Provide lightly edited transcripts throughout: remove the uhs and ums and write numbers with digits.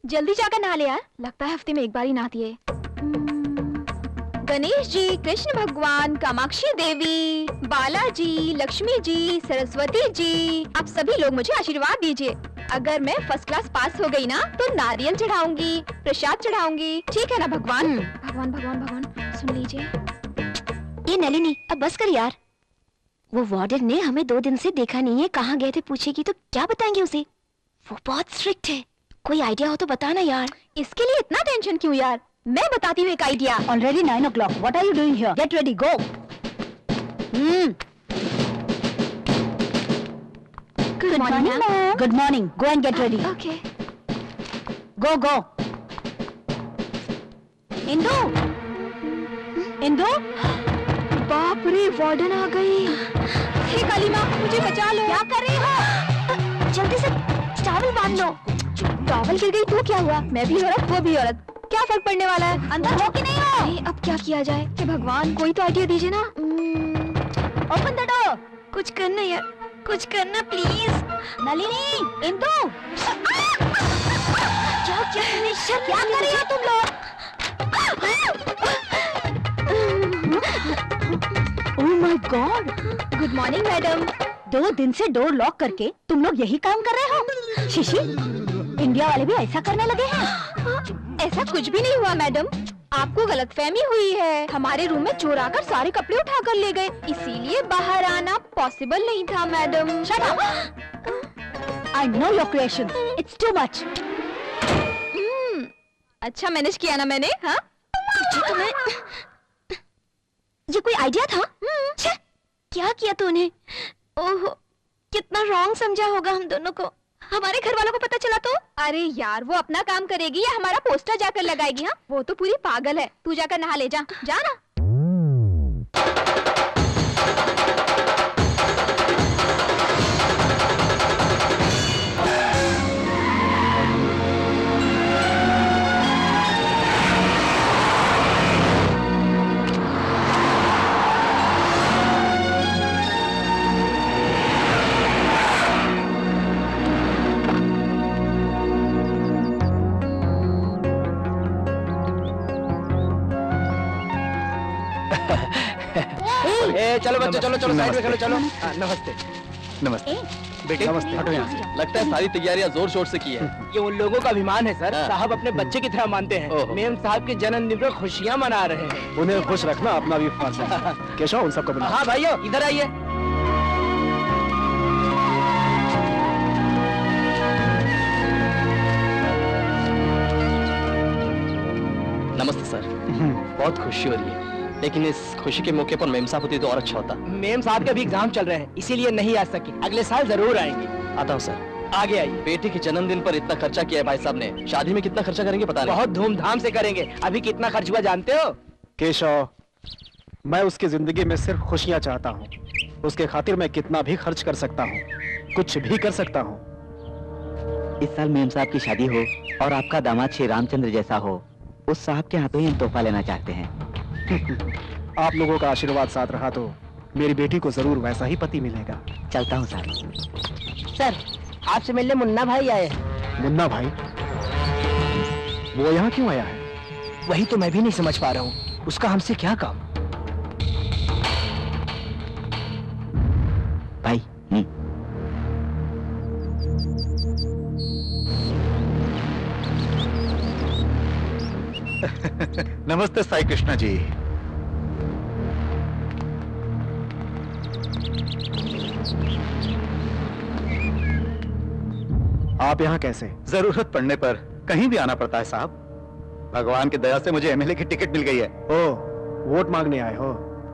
जल्दी जाकर नहा ले यार, लगता है हफ्ते में एक बार ही नहाती है। गणेश जी, कृष्ण भगवान, कामाक्षी देवी, बालाजी, लक्ष्मी जी, सरस्वती जी, आप सभी लोग मुझे आशीर्वाद दीजिए। अगर मैं फर्स्ट क्लास पास हो गई ना तो नारियल चढ़ाऊंगी, प्रसाद चढ़ाऊंगी, ठीक है ना भगवान? भगवान भगवान भगवान सुन लीजिए। ये नलिनी अब बस कर यार। वो वार्डन ने हमें 2 दिन से देखा नहीं है, कहाँ गए थे पूछेगी तो क्या बताएंगे उसे? वो बहुत स्ट्रिक्ट है, कोई आइडिया हो तो बताना यार। इसके लिए इतना टेंशन क्यों यार, मैं बताती हूँ एक idea. Already 9 o'clock. What are you doing here? Get ready. Go. Good morning, ma'am. Good morning. Go and get ready. Okay. Go, go. Indu. Indu. बाप रे, वार्डन आ गई। हे काली माँ, मुझे बचा लो। क्या कर रही हो? जल्दी से टॉवल बांध लो। टॉवल गिर गई तो क्या हुआ? मैं भी औरत, वो भी औरत, क्या फर्क पड़ने वाला है? अंदर हो कि नहीं हो? अरे अब क्या किया जाए? हे भगवान, कोई तो आइडिया दीजिए ना। Open the door. कुछ करना यार, कुछ करना प्लीज। नलिनी, इंदु। क्या कर रही हो तुम लोग? Oh my God. Good morning madam. 2 दिन से डोर लॉक करके तुम लोग यही काम कर रहे हो? शिशी, इंडिया वाले भी ऐसा करने लगे हैं? ऐसा कुछ भी नहीं हुआ मैडम, आपको गलतफहमी हुई है। हमारे रूम में चोर आकर सारे कपड़े उठा कर ले गए, इसीलिए बाहर आना पॉसिबल नहीं था madam. Shut up. I know your creation. It's too much. अच्छा मैनेज किया ना मैंने, हाँ? ये कोई आइडिया था? छे, क्या किया तूने? ओहो, कितना रॉन्ग समझा होगा हम दोनों को। हमारे घर वालों को पता चला तो? अरे यार, वो अपना काम करेगी या हमारा पोस्टर जाकर लगाएगी? हाँ, वो तो पूरी पागल है। तू जाकर नहा ले, जा ना। चलो बच्चों, चलो चलो साइड में खेलो, चलो। नमस्ते। नमस्ते बेटे, नमस्ते। हटो यहाँ से। लगता है सारी तैयारियां जोर शोर से की है। ये उन लोगों का अभिमान है सर। हाँ। साहब अपने बच्चे की तरह मानते हैं। ओहो। मेम साहब के जन्मदिन पर खुशियाँ मना रहे हैं। उन्हें खुश रखना अपना भी फर्ज है। केशव, उन सबको बुलाओ। हाँ भाइयों, इधर आइए। नमस्ते सर। बहुत खुशी हो रही है, लेकिन इस खुशी के मौके पर मेम साहब होती तो और अच्छा होता। मेम साहब के भी एग्जाम चल रहे हैं, इसीलिए नहीं आ सकी। अगले साल जरूर आएंगे। आता हूँ सर। आगे आइए। बेटे के जन्मदिन पर इतना खर्चा किया है भाई साहब ने, शादी में कितना खर्चा करेंगे पता नहीं। बहुत धूमधाम से करेंगे। अभी कितना खर्च हुआ जानते हो? केशव, मैं उसकी जिंदगी में सिर्फ खुशियां चाहता हूँ। उसके खातिर मैं कितना भी खर्च कर सकता हूँ, कुछ भी कर सकता हूँ। इस साल मेम साहब की शादी हो और आपका दामाद श्री रामचंद्र जैसा हो, उस साहब के हाथों ही हम तोहफा लेना चाहते हैं। आप लोगों का आशीर्वाद साथ रहा तो मेरी बेटी को जरूर वैसा ही पति मिलेगा। चलता हूँ साहब। सर, आपसे मिलने मुन्ना भाई आए हैं। मुन्ना भाई? वो यहाँ क्यों आया है? वही तो मैं भी नहीं समझ पा रहा हूँ, उसका हमसे क्या काम? भाई नमस्ते साई कृष्णा जी। आप यहाँ कैसे? जरूरत पड़ने पर कहीं भी आना पड़ता है साहब। भगवान की दया से मुझे एमएलए की टिकट मिल गई है। ओ, वोट मांगने आए हो?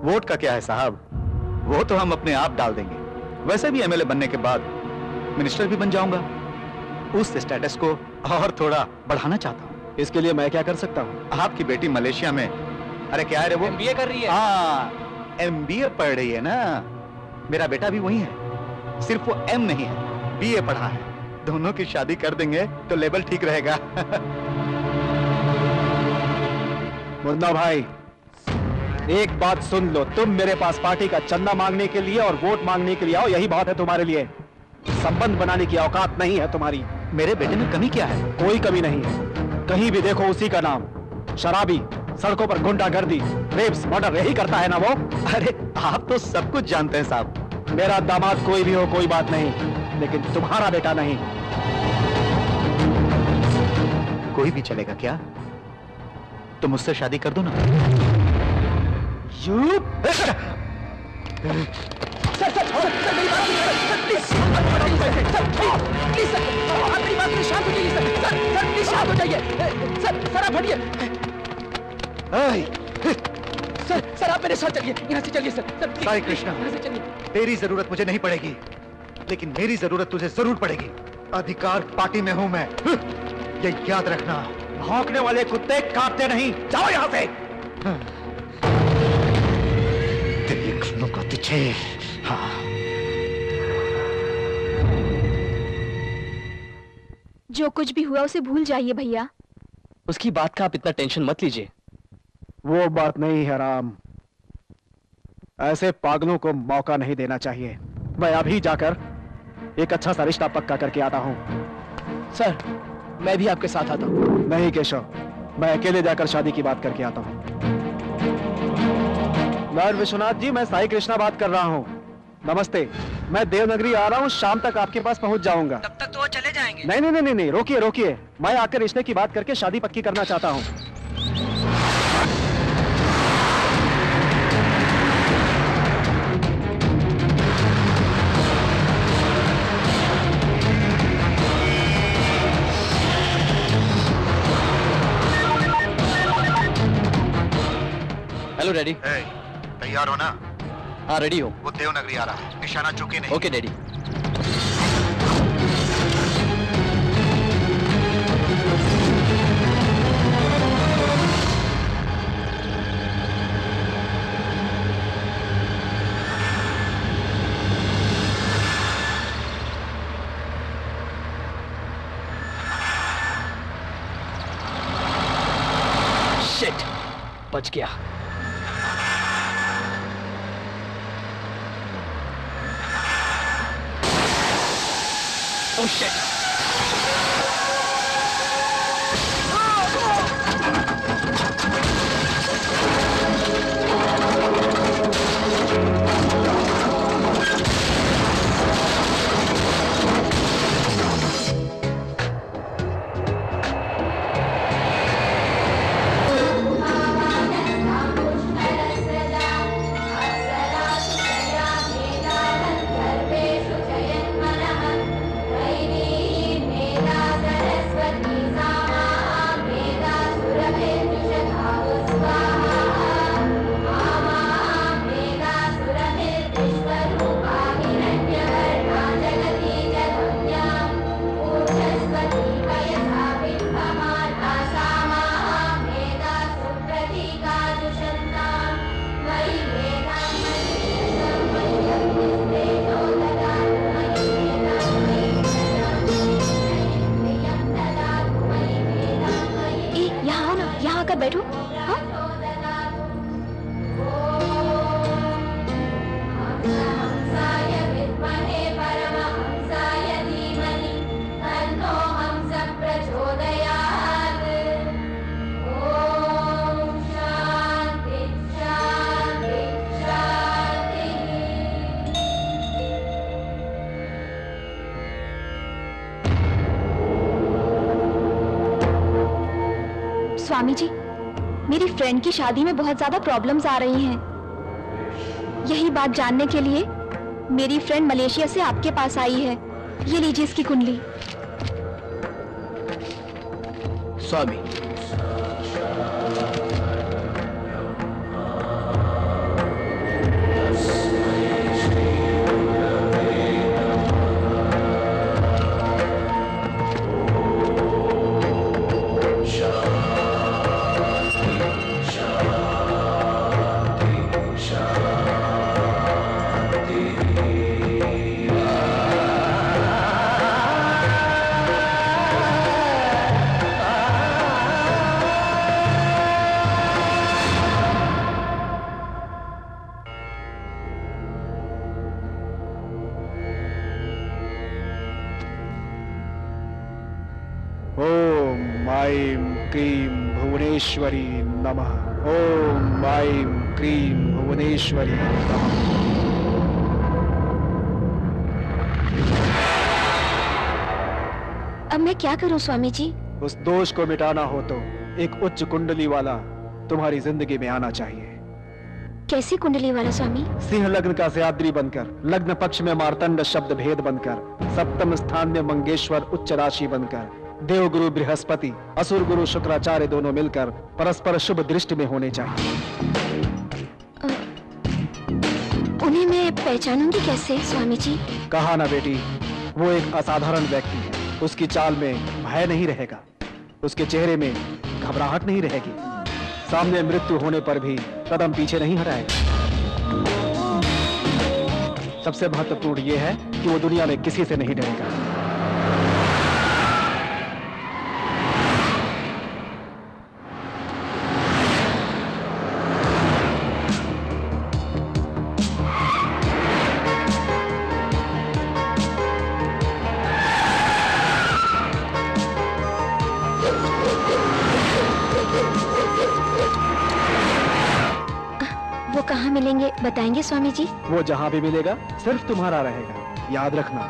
वोट का क्या है साहब, वो तो हम अपने आप डाल देंगे। वैसे भी एमएलए बनने के बाद मिनिस्टर भी बन जाऊंगा। उस स्टेटस को और थोड़ा बढ़ाना चाहता हूँ। इसके लिए मैं क्या कर सकता हूँ? आपकी बेटी मलेशिया में, अरे क्या है रे वो, MBA कर रही है। हाँ, MBA पढ़ रही है ना। मेरा बेटा भी वही है, सिर्फ वो M नहीं है, BA पढ़ा है। दोनों की शादी कर देंगे तो लेवल ठीक रहेगा। मुन्ना भाई, एक बात सुन लो, तुम मेरे पास पार्टी का चंदा मांगने के लिए और वोट मांगने के लिए आओ, यही बात है तुम्हारे लिए। संबंध बनाने की औकात नहीं है तुम्हारी। मेरे बेटे में कमी क्या है? कोई कमी नहीं है, कहीं भी देखो उसी का नाम। शराबी, सड़कों पर गुंडागर्दी, रेप्स, मर्डर यही करता है ना वो। अरे आप तो सब कुछ जानते हैं साहब। मेरा दामाद कोई भी हो कोई बात नहीं, लेकिन तुम्हारा बेटा नहीं। कोई भी चलेगा क्या? तुम मुझसे शादी कर दो ना। सर सर सर सर मेरी बात सुनिए sir please sir please sir आप मेरी बात सुनिए शांत हो जाइए सर सर सर प्लीज शांत हो जाइए सर सर आप हटिए सर आप मेरे साथ चलिए यहाँ से चलिए सर सर साई कृष्णा, यहाँ से चलिए। तेरी जरूरत मुझे नहीं पड़ेगी, लेकिन मेरी जरूरत तुझे जरूर पड़ेगी। अधिकार पार्टी में हूं मैं, ये याद रखना। भौंकने वाले कुत्ते कांपते नहीं, जाओ यहाँ से। देखने को तुझे। हाँ। जो कुछ भी हुआ उसे भूल जाइए भैया। उसकी बात का आप इतना टेंशन मत लीजिए। वो बात नहीं है राम, ऐसे पागलों को मौका नहीं देना चाहिए। मैं अभी जाकर एक अच्छा सा रिश्ता पक्का करके आता हूँ। सर मैं भी आपके साथ आता हूँ। नहीं केशव, मैं अकेले जाकर शादी की बात करके आता हूँ। लॉर्ड विश्वनाथ जी, मैं साई कृष्णा बात कर रहा हूँ। नमस्ते, मैं देवनगरी आ रहा हूँ, शाम तक आपके पास पहुँच जाऊंगा। तब तक तो वो चले जाएंगे। नहीं नहीं नहीं नहीं, रोकिए रोकिए, मैं आकर रिश्ते की बात करके शादी पक्की करना चाहता हूँ। Hello daddy. तैयार हो ना? हाँ रेडी हो। वो देवनगरी आ रहा है, निशाना चूके नहीं। Okay daddy. शिट, बच गया। Oh shit! बैठो। हाँ? स्वामी जी, मेरी फ्रेंड की शादी में बहुत ज्यादा प्रॉब्लम्स आ रही हैं। यही बात जानने के लिए मेरी फ्रेंड मलेशिया से आपके पास आई है। ये लीजिए इसकी कुंडली। स्वामी, ओम ऐं क्रीं भुवनेश्वरी नमः। ओम ऐं क्रीं भुवनेश्वरी नमः। अब मैं क्या करूं स्वामी जी? उस दोष को मिटाना हो तो एक उच्च कुंडली वाला तुम्हारी जिंदगी में आना चाहिए। कैसी कुंडली वाला स्वामी? सिंह लग्न का सयाद्री बनकर, लग्न पक्ष में मार्तंड शब्द भेद बनकर, सप्तम स्थान में मंगेश्वर उच्च राशि बनकर, देव गुरु बृहस्पति, असुर गुरु शुक्राचार्य दोनों मिलकर परस्पर शुभ दृष्टि में होने चाहिए। उन्हें मैं पहचानूंगी कैसे स्वामी जी? कहा ना बेटी, वो एक असाधारण व्यक्ति है। उसकी चाल में भय नहीं रहेगा, उसके चेहरे में घबराहट नहीं रहेगी, सामने मृत्यु होने पर भी कदम पीछे नहीं हटाएगा। सबसे महत्वपूर्ण यह है कि वो दुनिया में किसी से नहीं डरेगा। वो कहाँ मिलेंगे बताएंगे स्वामी जी? वो जहां भी मिलेगा सिर्फ तुम्हारा रहेगा, याद रखना।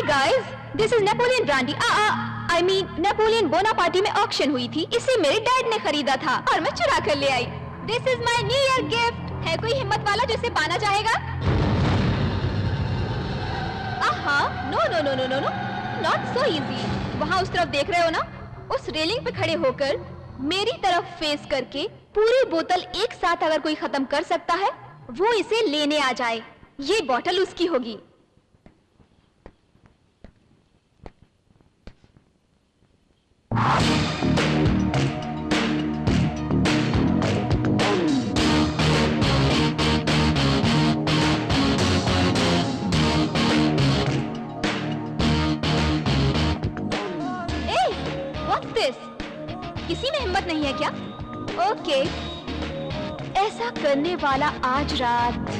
Guys, this is Napoleon brandy. I mean Napoleon Bonaparte में ऑक्शन हुई थी, इसे मेरे डैड ने खरीदा था और मैं चुरा कर ले आई। This is my New Year gift. है कोई हिम्मत वाला जिसे पाना चाहेगा? No no no no no no, not so easy. वहाँ उस तरफ देख रहे हो ना, उस रेलिंग पे खड़े होकर मेरी तरफ फेस करके पूरी बोतल एक साथ अगर कोई खत्म कर सकता है वो इसे लेने आ जाए। ये बोतल उसकी होगी। किसी में हिम्मत नहीं है क्या? ओके, ऐसा करने वाला आज रात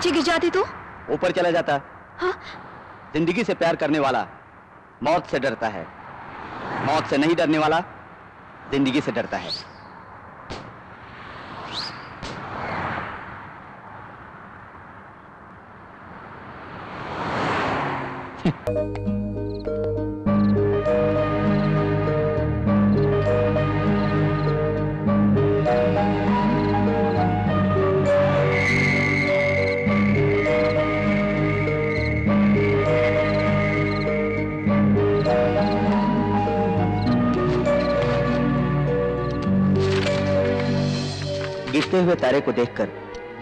नीचे गिर जाती तो? ऊपर चला जाता। हाँ? जिंदगी से प्यार करने वाला मौत से डरता है, मौत से नहीं डरने वाला जिंदगी से डरता है। गिरते हुए तारे को देखकर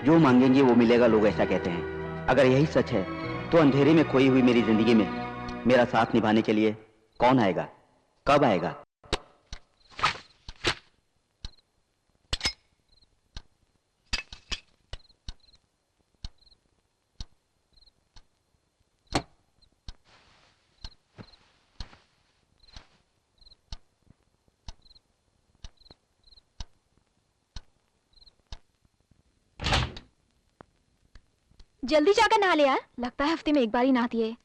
जो मांगेंगे वो मिलेगा, लोग ऐसा कहते हैं। अगर यही सच है तो अंधेरे में खोई हुई मेरी जिंदगी में मेरा साथ निभाने के लिए कौन आएगा, कब आएगा? जल्दी जाकर नहा ले यार, लगता है हफ्ते में एक बार ही नहाती है।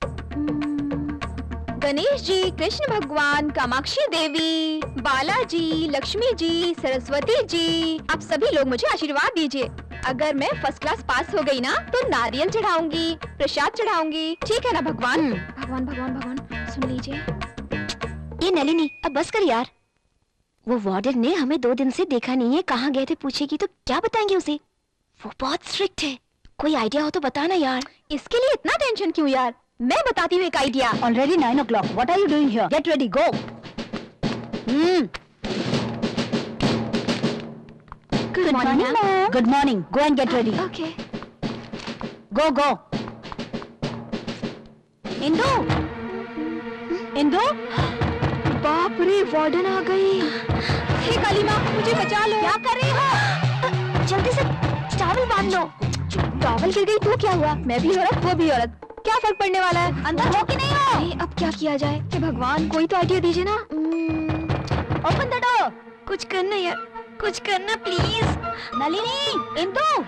गणेश जी, कृष्ण भगवान, कामाक्षी देवी, बालाजी, लक्ष्मी जी, सरस्वती जी, आप सभी लोग मुझे आशीर्वाद दीजिए। अगर मैं फर्स्ट क्लास पास हो गई ना तो नारियल चढ़ाऊंगी, प्रसाद चढ़ाऊंगी, ठीक है ना भगवान? भगवान भगवान भगवान सुन लीजिए। ये नलिनी अब बस कर यार। वो वार्डन ने हमें 2 दिन से देखा नहीं है, कहाँ गए थे पूछेगी तो क्या बताएंगे उसे? वो बहुत स्ट्रिक्ट है, कोई आइडिया हो तो बताना यार। इसके लिए इतना टेंशन क्यों यार, मैं बताती हूँ एक idea. Already 9 o'clock. What are you doing here? Get ready. Go. Good morning, ma'am. Good morning. Go and get ready. Okay. Go, go. Indu. Indu. बाप रे, वार्डन आ गई। हे काली माँ, मुझे बचा लो। क्या कर रही हो? जल्दी से टॉवल बांध लो। टॉवल गिर गई तो क्या हुआ? मैं भी औरत, वो भी औरत, क्या फर्क पड़ने वाला है? अंदर हो कि नहीं हो? अरे, अब क्या किया जाए? हे भगवान, कोई तो आइडिया दीजिए ना। Open the door. कुछ करना यार, कुछ करना प्लीज। नलिनी, इंदु।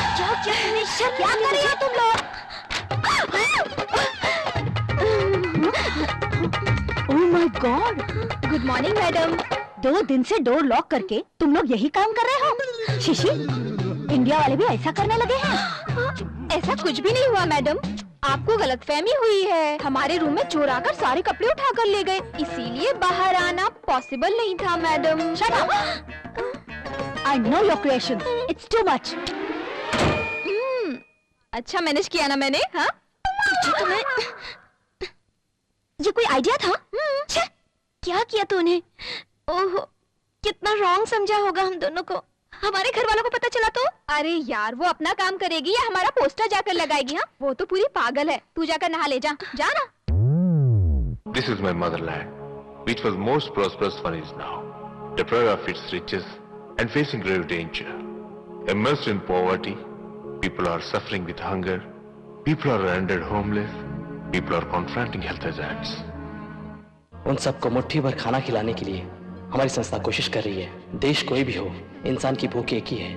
क्या कर रही हो तुम लोग? Oh my God. Good morning madam. 2 दिन से डोर लॉक करके तुम लोग यही काम कर रहे हो? शिशी, इंडिया वाले भी ऐसा करने लगे हैं? ऐसा कुछ भी नहीं हुआ मैडम, आपको गलतफहमी हुई है। हमारे रूम में चोर आकर सारे कपड़े उठा कर ले गए, इसीलिए बाहर आना पॉसिबल नहीं था madam. Shut up. I know your creation. It's too much. अच्छा मैनेज किया ना मैंने, हाँ? ये कोई आइडिया था? छे, क्या किया तूने? ओहो, कितना रॉन्ग समझा होगा हम दोनों को। हमारे घर वालों को पता चला तो? अरे यार, वो अपना काम करेगी या हमारा पोस्टर जाकर लगाएगी? हाँ, वो तो पूरी पागल है। तू जाकर नहा ले, जा ना। This is my motherland, which was most prosperous one is now, deprived of its riches and facing grave danger. Immersed in poverty, people are suffering with hunger, people are rendered homeless, people are confronting health hazards. उन सबको मुट्ठी भर खाना खिलाने के लिए हमारी संस्था कोशिश कर रही है। देश कोई भी हो, इंसान की भूख एक ही है,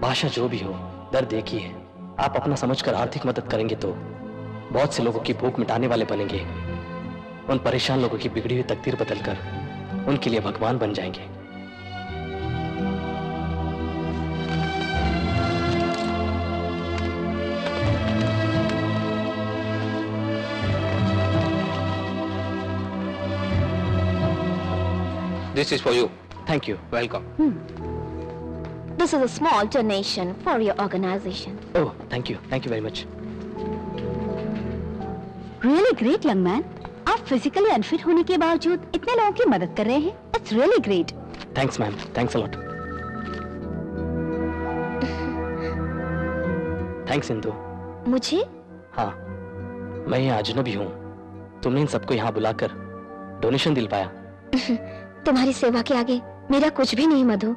भाषा जो भी हो, दर्द एक ही है। आप अपना समझकर आर्थिक मदद करेंगे तो बहुत से लोगों की भूख मिटाने वाले बनेंगे। उन परेशान लोगों की बिगड़ी हुई तकदीर बदलकर उनके लिए भगवान बन जाएंगे। This is for you. Thank you. Welcome. This is a small donation for your organization. Oh, thank you. Thank you very much. Really great, young man. आप फिजिकली अनफिट होने के बावजूद इतने लोगों की मदद कर रहे हैं। It's really great. Thanks, ma'am. Thanks a lot. Thanks, Indu. मुझे? हाँ, मैं यहाँ अजनबी हूँ। तुमने इन सबको यहाँ बुलाकर डोनेशन दिल पाया। तुम्हारी सेवा के आगे मेरा कुछ भी नहीं मधु।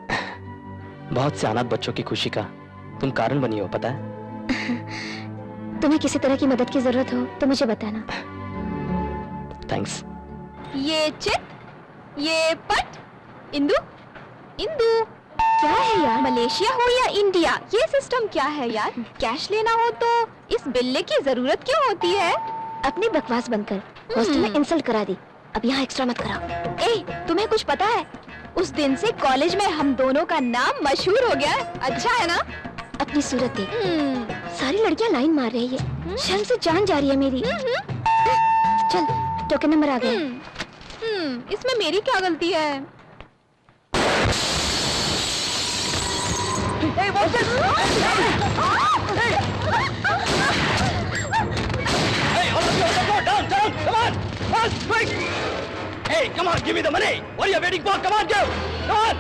बहुत से अनाथ बच्चों की खुशी का तुम कारण बनी हो, पता है? तुम्हें किसी तरह की मदद की जरूरत हो तो मुझे बताना। थैंक्स। ये चित, ये पट, इंदु, इंदु। क्या है यार, मलेशिया हो या इंडिया, ये सिस्टम क्या है यार? कैश लेना हो तो इस बिल्ले की जरूरत क्यों होती है? अपनी बकवास बंद कर। हॉस्टल में इंसल्ट करा दी, अब यहाँ एक्स्ट्रा मत करा। ए, तुम्हें कुछ पता है? उस दिन से कॉलेज में हम दोनों का नाम मशहूर हो गया है। अच्छा है ना? अपनी सूरत देख, सारी लड़कियां लाइन मार रही है, शर्म से जान जा रही है मेरी। चल, टोकन नंबर आ गया। इसमें मेरी क्या गलती है? Hey, watch it! Hey, all of you on the floor, down, come on! Fast, quick! Hey, come on, give me the money! What are you waiting for? Come on, give! Come on!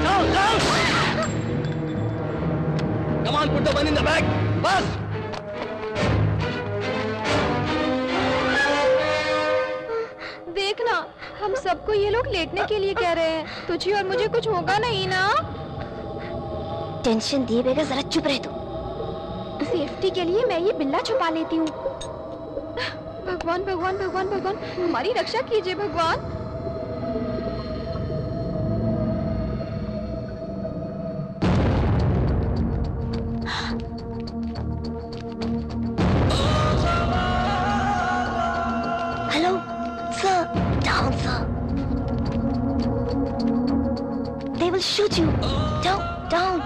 Down! Come on, put the money in the bag! Fast! देखना, हम सबको ये लोग लेटने के लिए कह रहे हैं। तुझे और मुझे कुछ होगा नहीं ना? टेंशन दिए बगैर जरा चुप रह तू। सेफ्टी के लिए मैं ये बिल्ला छुपा लेती हूँ। भगवान भगवान भगवान भगवान, हमारी रक्षा कीजिए भगवान। Hello sir, down sir. They will shoot you. Down.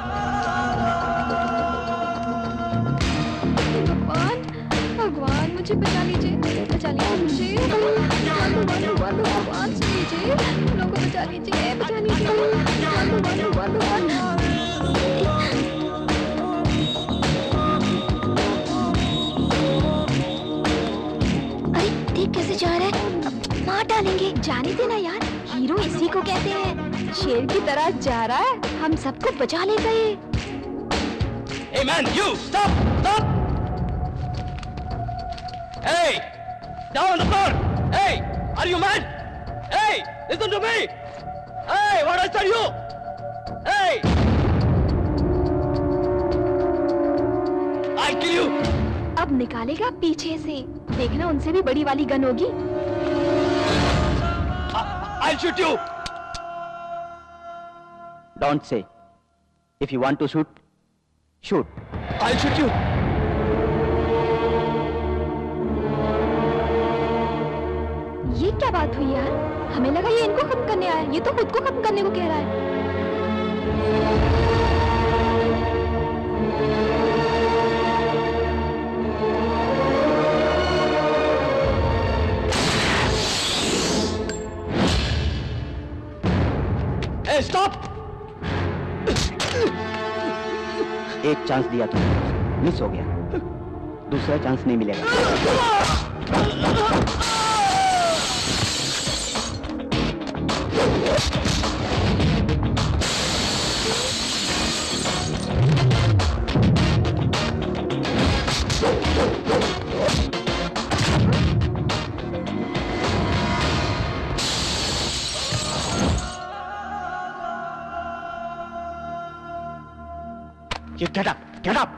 भगवान मुझे बचा लीजिए मुझे। भगवान सुन लीजिए, हम लोगों को बचा लीजिए। भगवान। अरे देख कैसे जा रहा है, मार डालेंगे। जाने देना यार, हीरो इसी को कहते हैं। शेर की तरह जा रहा है, हम सबको बचा ले गए। Hey man, you stop! Hey, down on the floor! Hey, are you mad? Hey, listen to me! Hey, what I tell you? Hey, I kill you! अब निकालेगा पीछे से, देखना उनसे भी बड़ी वाली गन होगी। I'll shoot you! Don't say. If you want to shoot, shoot. I'll shoot you! ये क्या बात हुई यार? हमें लगा ये इनको खत्म करने आया, ये तो खुद को खत्म करने को कह रहा है। Hey, stop! एक चांस दिया तुमने, मिस हो गया, दूसरा चांस नहीं मिलेगा। You get up! Get up!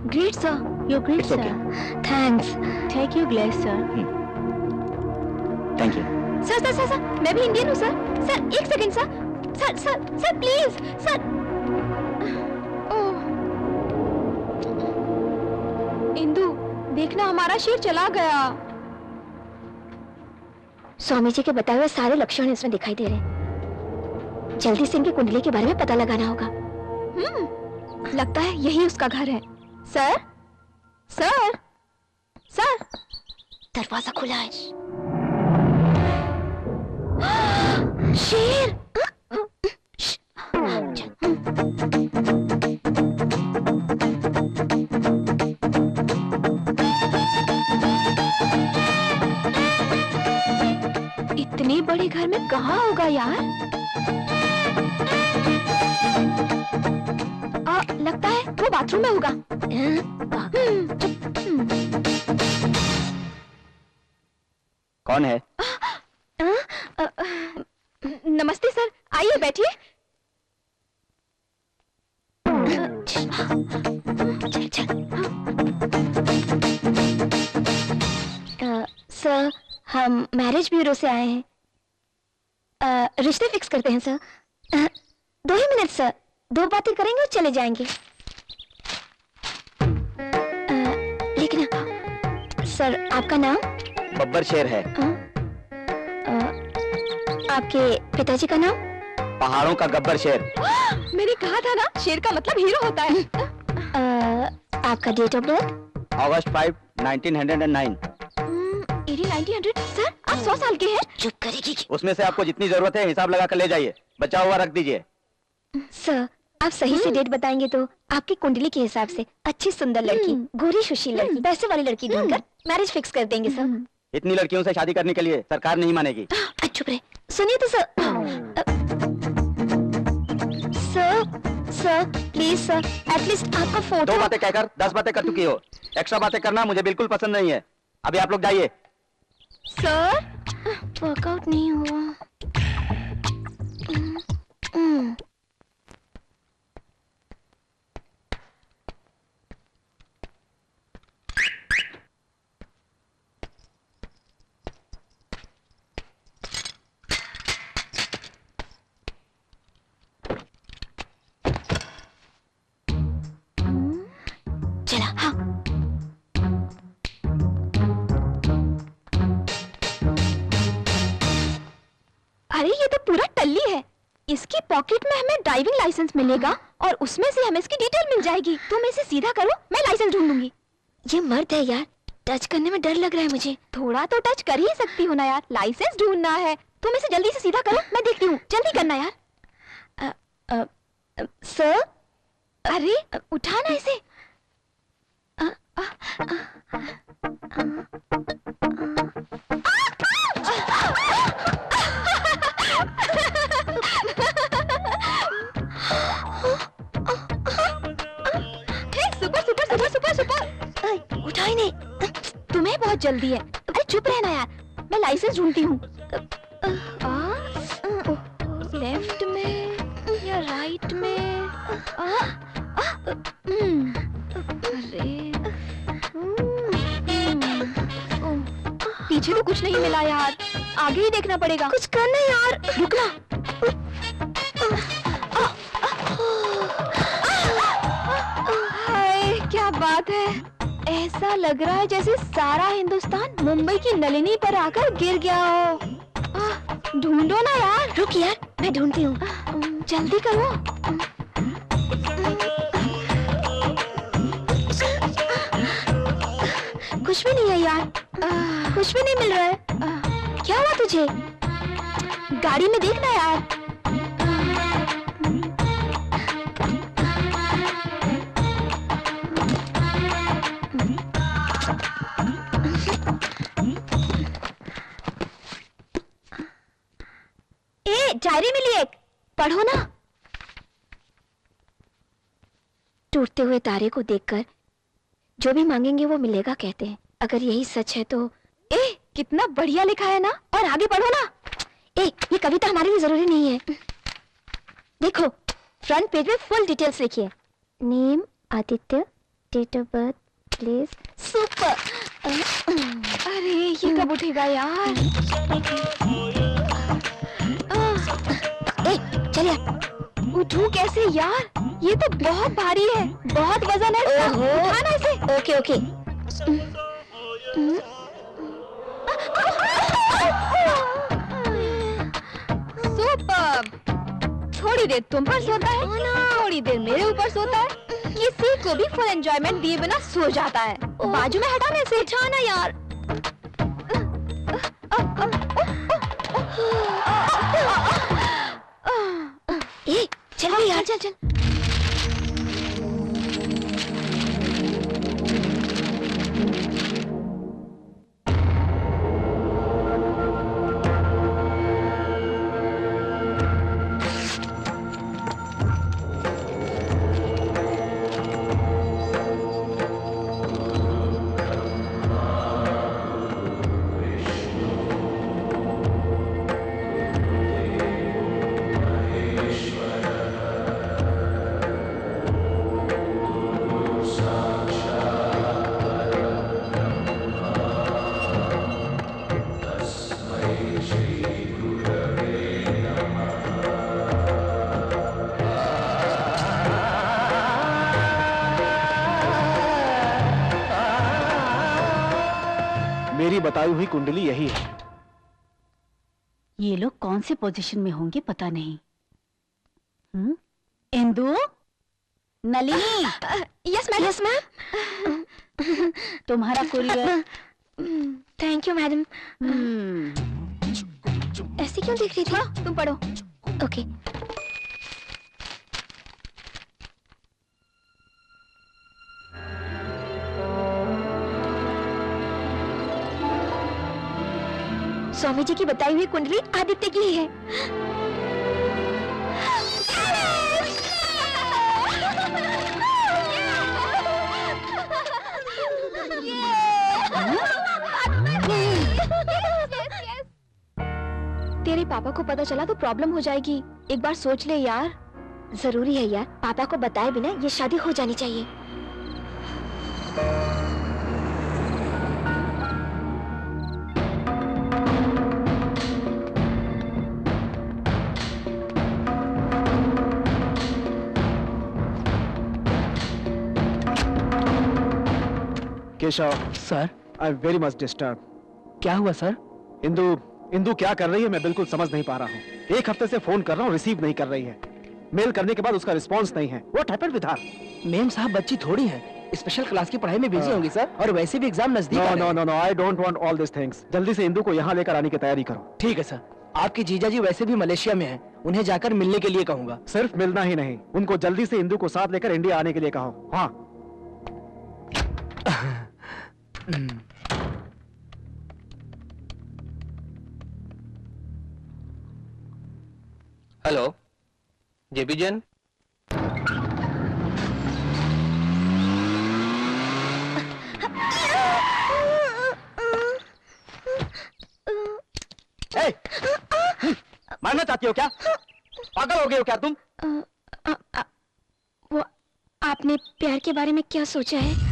Great sir, you're great It's sir. okay. Thanks. Take your glass sir. Thank you. Sir, मैं भी इंडियन हूँ सर। सर, एक सेकंड सर, प्लीज सर। ओह, इंदु, देखना हमारा शेर चला गया। स्वामी जी के बताए हुए सारे लक्षण इसमें दिखाई दे रहे हैं। जल्दी से इनकी कुंडली के बारे में पता लगाना होगा। लगता है यही उसका घर है। सर, दरवाजा खुला है। शेर! इतने बड़े घर में कहाँ होगा यार? लगता है वो बाथरूम में होगा। कौन है? नमस्ते सर, आइए बैठिए। चल चल। सर, हम मैरिज ब्यूरो से आए हैं। रिश्ते फिक्स करते हैं सर। 2 ही मिनट सर, 2 बातें करेंगे और चले जाएंगे। लेकिन सर, आपका नाम? बब्बर शेर है। आपके पिताजी का नाम? पहाड़ों का गब्बर शेर। मैंने कहा था ना, शेर का मतलब हीरो होता है। आपका date of birth? August 5, 1909। 1900? Sir, आप 100 साल के हैं? चुप करेगी। उसमें से आपको जितनी जरूरत है हिसाब लगा कर ले जाइए, बचा हुआ रख दीजिए। सर, आप सही से डेट बताएंगे तो आपकी कुंडली के हिसाब से अच्छी सुंदर लड़की, गोरी सुशील लड़की, पैसे वाली लड़की ढूंढकर मैरिज फिक्स कर देंगे सर। इतनी लड़कियों से शादी करने के लिए सरकार नहीं मानेगी। चुप रहे। सुनिए तो sir. Sir please sir, at least आपका फोटो। 2 बातें कहकर 10 बातें कर चुकी हो। एक्स्ट्रा बातें करना मुझे बिल्कुल पसंद नहीं है। अभी आप लोग जाइए। सर, वर्कआउट नहीं हुआ। चला। हाँ। अरे ये तो पूरा टल्ली है। इसकी पॉकेट में हमें ड्राइविंग लाइसेंस मिलेगा और उसमें से हमें इसकी डिटेल मिल जाएगी। तुम इसे सीधा करो, मैं लाइसेंस ढूंढूंगी। ये मर्द है यार, टच करने में डर लग रहा है मुझे। थोड़ा तो टच कर ही सकती हो ना यार, लाइसेंस ढूंढना है। तुम इसे जल्दी से सीधा करो, मैं देखती हूँ। जल्दी करना यार। सर, अरे उठाना इसे। Super super super super super. उठा ही नहीं। तुम्हें बहुत जल्दी है। अरे चुप रहना यार, मैं लाइसेंस ढूंढती हूँ। लेफ्ट में या राइट में? अरे पीछे तो कुछ नहीं मिला यार, आगे ही देखना पड़ेगा। कुछ करना यार। रुकना। हाय क्या बात है। ऐसा लग रहा है जैसे सारा हिंदुस्तान मुंबई की नलिनी पर आकर गिर गया हो। ढूंढो ना यार। रुक यार, मैं ढूंढती हूँ। जल्दी करो। कुछ भी नहीं है यार, कुछ भी नहीं मिल रहा है। क्या हुआ तुझे? गाड़ी में देखना यार। डायरी मिली एक, पढ़ो ना। टूटते हुए तारे को देखकर जो भी मांगेंगे वो मिलेगा कहते हैं। अगर यही सच है तो कितना बढ़िया लिखा है ना। और आगे पढ़ो ना। ये कविता हमारे लिए जरूरी नहीं है। देखो फ्रंट पेज में फुल डिटेल्स लिखी है। Name Aditya, date of birth, place. Super. अरे ये कब उठेगा यार। चल यार। उठूं कैसे यार, ये तो बहुत भारी है, बहुत वजन है। उठाना इसे। Okay okay. सुपर। थोड़ी देर तुम पर सोता है, थोड़ी देर मेरे ऊपर सोता है। किसी को भी फुल एंजॉयमेंट दिए बिना सो जाता है। बाजू में हटाने से। उठाना यार। चल यार, चल चल। मेरी बताई हुई कुंडली यही है। ये लोग कौन से पोजीशन में होंगे पता नहीं। Indu, Nalini. Yes ma'am. Yes ma'am. तुम्हारा कुरियर। Thank you madam. ऐसे क्यों देख रही थी? तुम पढ़ो। ओके। स्वामी जी की बताई हुई कुंडली आदित्य की ही है। तेरे पापा को पता चला तो प्रॉब्लम हो जाएगी। एक बार सोच ले यार। जरूरी है यार, पापा को बताए बिना ये शादी हो जानी चाहिए। Keshav sir. I am very much disturb. क्या हुआ सर? इंदु क्या कर रही है मैं बिल्कुल समझ नहीं पा रहा हूँ। एक हफ्ते से फोन कर रहा हूँ, रिसीव नहीं कर रही है। मेल करने के बाद उसका रिस्पांस नहीं है। What happened with her? Ma'am साहब बच्ची थोड़ी है, स्पेशल क्लास की पढ़ाई में बिजी होंगी सर, और वैसे भी एग्जाम नजदीक आ रहे हैं। No, I don't want all this things. जल्दी से इंदु को यहाँ लेकर आने की तैयारी करो। ठीक है सर। आपके जीजा जी वैसे भी मलेशिया में हैं, उन्हें जाकर मिलने के लिए कहूंगा। सिर्फ मिलना ही नहीं, उनको जल्दी से इंदु को साथ लेकर इंडिया आने के लिए कहो। हाँ। हेलो जेबी जैन। मारना चाहती हो क्या? पागल हो गए हो क्या तुम? वो आपने प्यार के बारे में क्या सोचा है?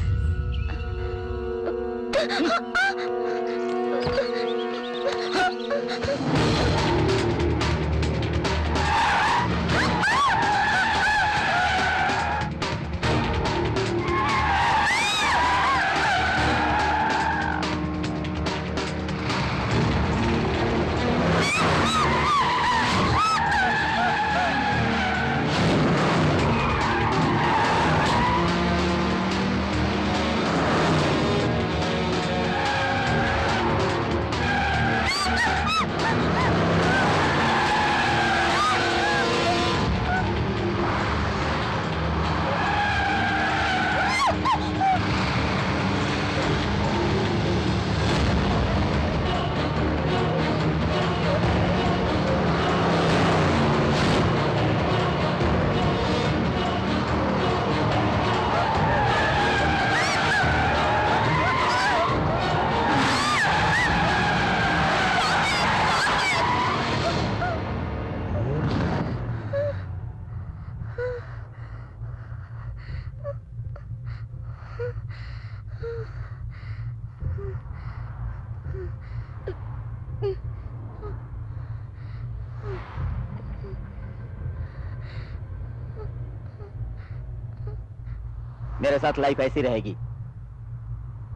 मेरे साथ लाइफ ऐसी रहेगी,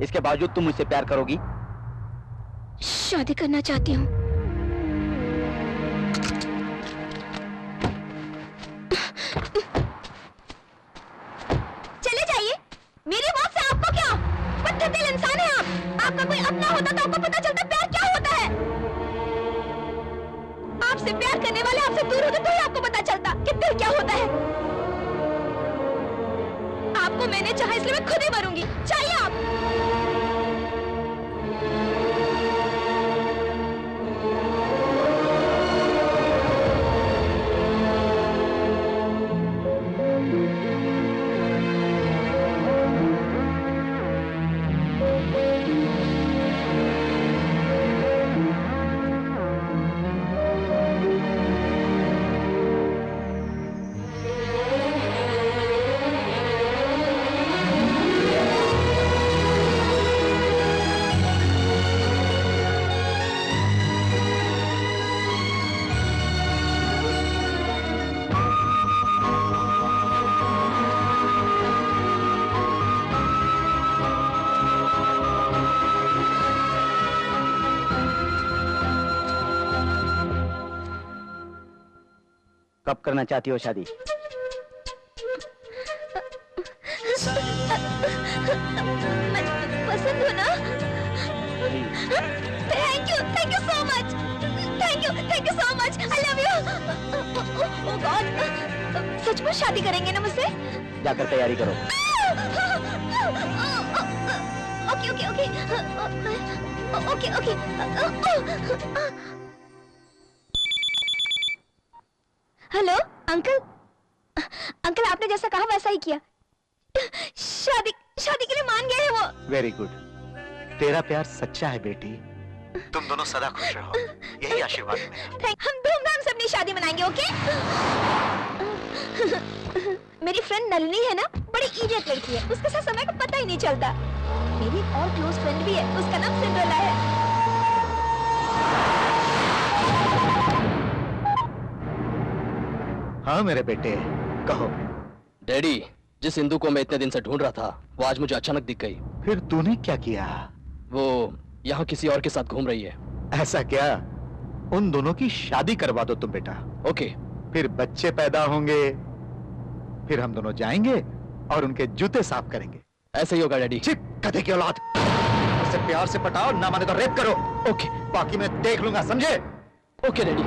इसके बावजूद तुम मुझसे प्यार करोगी? शादी करना चाहती हूँ। चले जाइए, मेरी मौत से आपको क्या? पत्थर दिल इंसान है आप। आपका कोई अपना होता तो आपको पता चलता प्यार क्या होता है। आपसे प्यार करने वाले आपसे दूर होते तो ही आपको पता चलता कि दिल क्या होता है। आपको मैंने चाहा इसलिए मैं खुद ही मरूंगी। चाहिए आप? कब करना चाहती हो शादी? मैं पसंद हूँ ना? Thank you so much, thank you so much, I love you. Oh God, सचमुच शादी करेंगे ना मुझसे? जाकर तैयारी करो। Okay okay okay okay okay. Hello uncle, uncle आपने जैसा कहा वैसा ही किया। शादी के लिए मान गए हैं वो। वेरी गुड, तेरा प्यार सच्चा है बेटी। तुम दोनों सदा खुश रहो, यही आशीर्वाद मेरा। हम धूमधाम से अपनी शादी मनाएंगे, ओके? मेरी फ्रेंड नलिनी है ना, बड़ी इडियट लड़की है, उसके साथ समय का पता ही नहीं चलता। मेरी एक और क्लोज फ्रेंड भी है, उसका नाम सिंड्रेला है। हाँ मेरे बेटे, कहो। डैडी, जिस हिंदू को मैं इतने दिन से ढूंढ रहा था वो आज मुझे अचानक दिख गई। फिर तूने क्या किया? वो यहाँ किसी और के साथ घूम रही है। ऐसा क्या? उन दोनों की शादी करवा दो तुम बेटा। ओके। फिर बच्चे पैदा होंगे, फिर हम दोनों जाएंगे और उनके जूते साफ करेंगे। ऐसे ही होगा डैडी। चिप गधे की औलाद, उसे प्यार से पटाओ, ना माने तो रेप करो। ओके, बाकी मैं देख लूंगा, समझे? Okay daddy.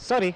Sorry.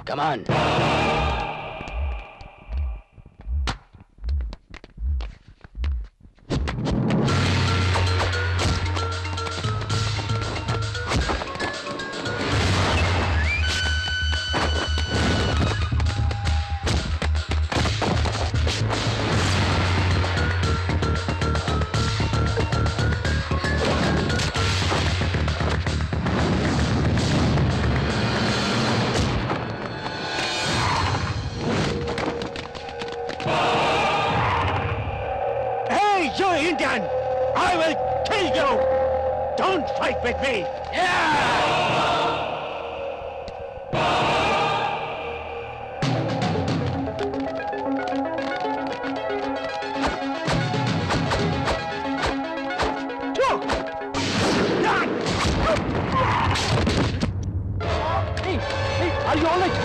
Come on. With me! Hey, are you all right?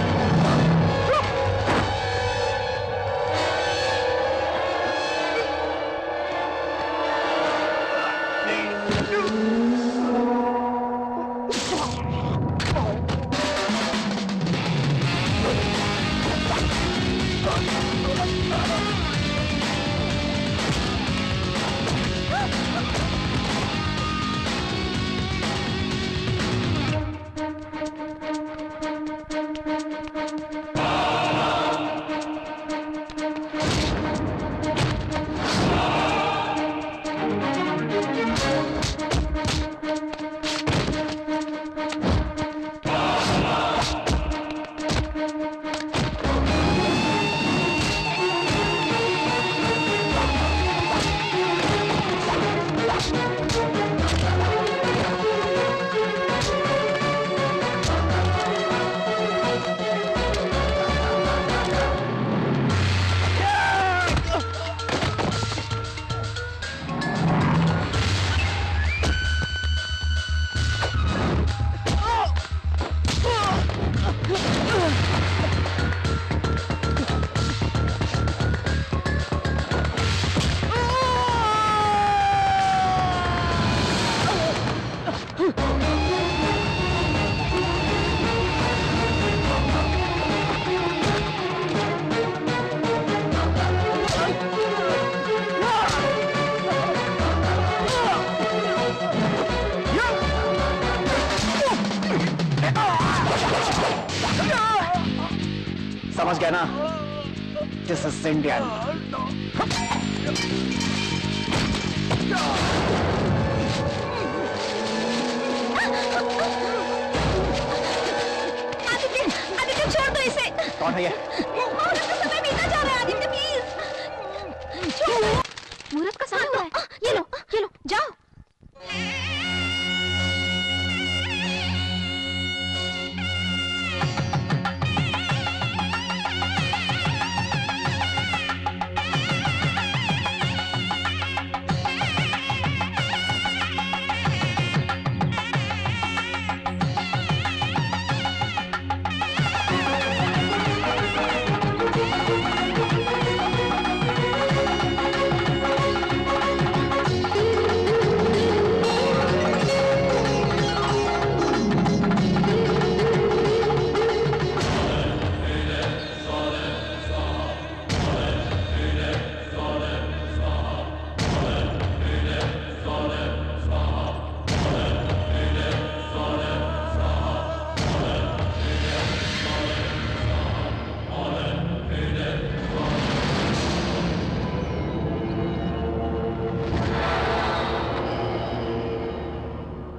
समझ गया ना? This is Indian. आदित्य छोड़ दो इसे। कौन है ये? मुहूर्त का समय बीता जा रहा है आदित्य, प्लीज छोड़ दो। मुहूर्त का समय हुआ है। ये लो जाओ।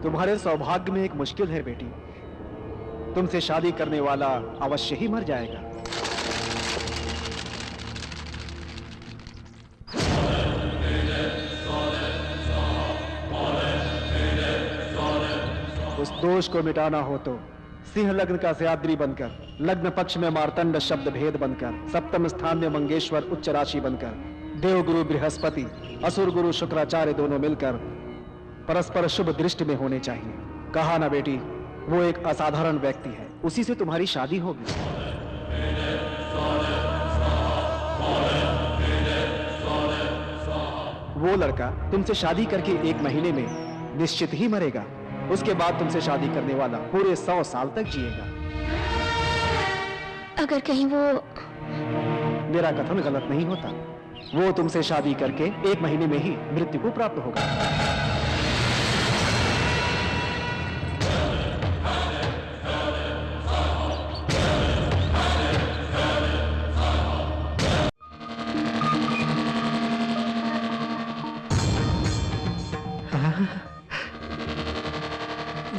तुम्हारे सौभाग्य में एक मुश्किल है बेटी। तुमसे शादी करने वाला अवश्य ही मर जाएगा। उस दोष को मिटाना हो तो सिंह लग्न का सयाद्री बनकर, लग्न पक्ष में मार्तंड शब्द भेद बनकर, सप्तम स्थान में मंगेश्वर उच्च राशि बनकर, देव गुरु बृहस्पति, असुर गुरु शुक्राचार्य दोनों मिलकर परस्पर शुभ दृष्टि में होने चाहिए। कहा ना बेटी, वो एक असाधारण व्यक्ति है, उसी से तुम्हारी शादी होगी। वो लड़का तुमसे शादी करके 1 महीने में निश्चित ही मरेगा। उसके बाद तुमसे शादी करने वाला पूरे 100 साल तक जिएगा। अगर कहीं वो... मेरा कथन गलत नहीं होता। वो तुमसे शादी करके 1 महीने में ही मृत्यु को प्राप्त होगा।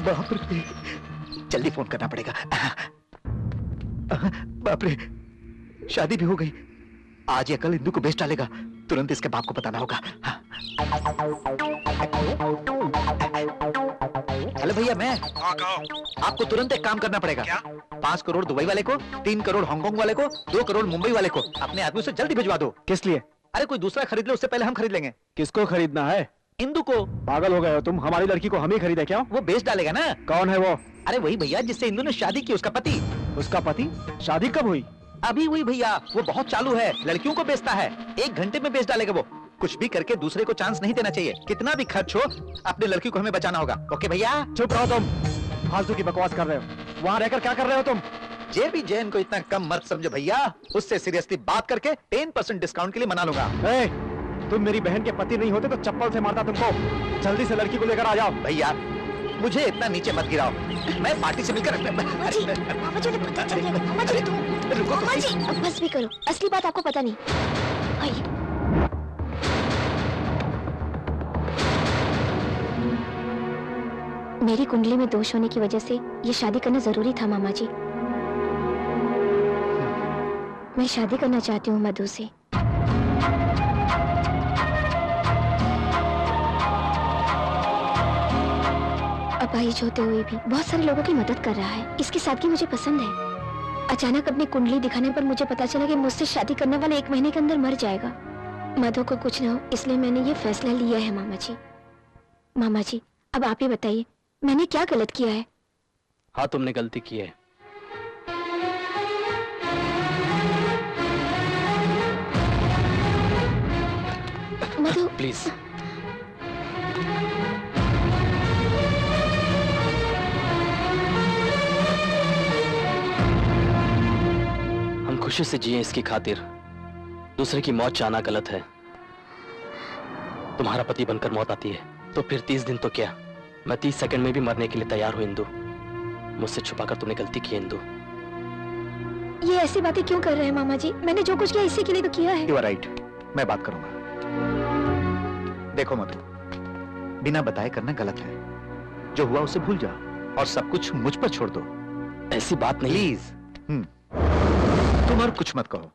बाप रे, जल्दी फोन करना पड़ेगा। बाप रे, शादी भी हो गई। आज या कल इंदू को बेच डालेगा। तुरंत इसके बाप को बताना होगा। हेलो भैया, मैं आपको तुरंत एक काम करना पड़ेगा। 5 करोड़ दुबई वाले को, 3 करोड़ हांगकांग वाले को, 2 करोड़ मुंबई वाले को अपने आदमी से जल्दी भिजवा दो। किस लिए? अरे कोई दूसरा खरीद ले, उससे पहले हम खरीद लेंगे। किसको खरीदना है? इंदू को। पागल हो गए हो तुम? हमारी लड़की को हम ही खरीदे क्या? वो बेच डालेगा ना। कौन है वो? अरे वही भैया जिससे इंदू ने शादी की, उसका पति। उसका पति? शादी कब हुई? अभी हुई भैया। वो बहुत चालू है, लड़कियों को बेचता है। 1 घंटे में बेच डालेगा वो। कुछ भी करके दूसरे को चांस नहीं देना चाहिए। कितना भी खर्च हो, अपनी लड़की को हमें बचाना होगा। ओके भैया? चुप रहो तुम, फालतू की बकवास कर रहे हो। वहाँ रहकर क्या कर रहे हो तुम? जेबी जैन को इतना कम मत समझो भैया। उससे सीरियसली बात करके 10% डिस्काउंट के लिए मना लूंगा। तुम मेरी बहन के पति नहीं होते तो चप्पल से मारता तुमको। जल्दी से लड़की को लेकर आ जाओ। भैया मुझे इतना नीचे मत गिराओ। मैं पार्टी से मिलकर मामा जी ने पता चल गया। मामा जी रुको। मामा जी अब बस भी करो, असली बात आपको पता नहीं। आइए। मेरी कुंडली में दोष होने की वजह से ये शादी करना जरूरी था मामा जी। मैं शादी करना चाहती हूँ मधु से। अपाहिज होते हुए भी बहुत सारे लोगों की मदद कर रहा है। इसकी सादगी मुझे पसंद है। अचानक अपनी कुंडली दिखाने पर मुझे पता चला कि मुझसे शादी करने वाला 1 महीने के अंदर मर जाएगा। मधु को कुछ न हो इसलिए मैंने ये फैसला लिया है मामा जी। मामा जी अब आप ही बताइए, मैंने क्या गलत किया है? हाँ, तुमने गलती की है। मधु प्लीज। हम खुशी से जिए इसकी खातिर दूसरे की मौत चाहना गलत है। तुम्हारा पति बनकर मौत आती है तो फिर 30 दिन तो क्या, मैं 30 सेकंड में भी मरने के लिए तैयार हूं इंदु। मुझसे छुपाकर तूने गलती की इंदु। ये ऐसी बातें क्यों कर रहे हैं मामा जी? मैंने जो कुछ किया इसी के लिए तो किया है। You are right. मैं बात करूंगा। देखो मधु, बिना बताए करना गलत है। जो हुआ उसे भूल जाओ और सब कुछ मुझ पर छोड़ दो। ऐसी बात नहीं। प्लीज। तुम और कुछ मत कहो।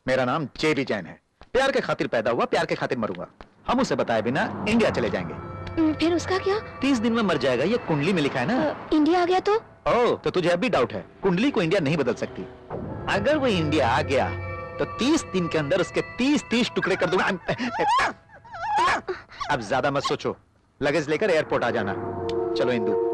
मेरा नाम जेबी जैन है। प्यार के खातिर पैदा हुआ, प्यार के खातिर मरूंगा। हम उसे बताए बिना इंडिया चले जाएंगे। फिर उसका क्या? 30 दिन में मर जाएगा, ये कुंडली में लिखा है ना। इंडिया आ गया तो? ओह, तो तुझे अभी डाउट है? कुंडली को इंडिया नहीं बदल सकती। अगर वो इंडिया आ गया तो 30 दिन के अंदर उसके 30 टुकड़े कर दूंगा। अब ज्यादा मत सोचो, लगेज लेकर एयरपोर्ट आ जाना। चलो इंदु।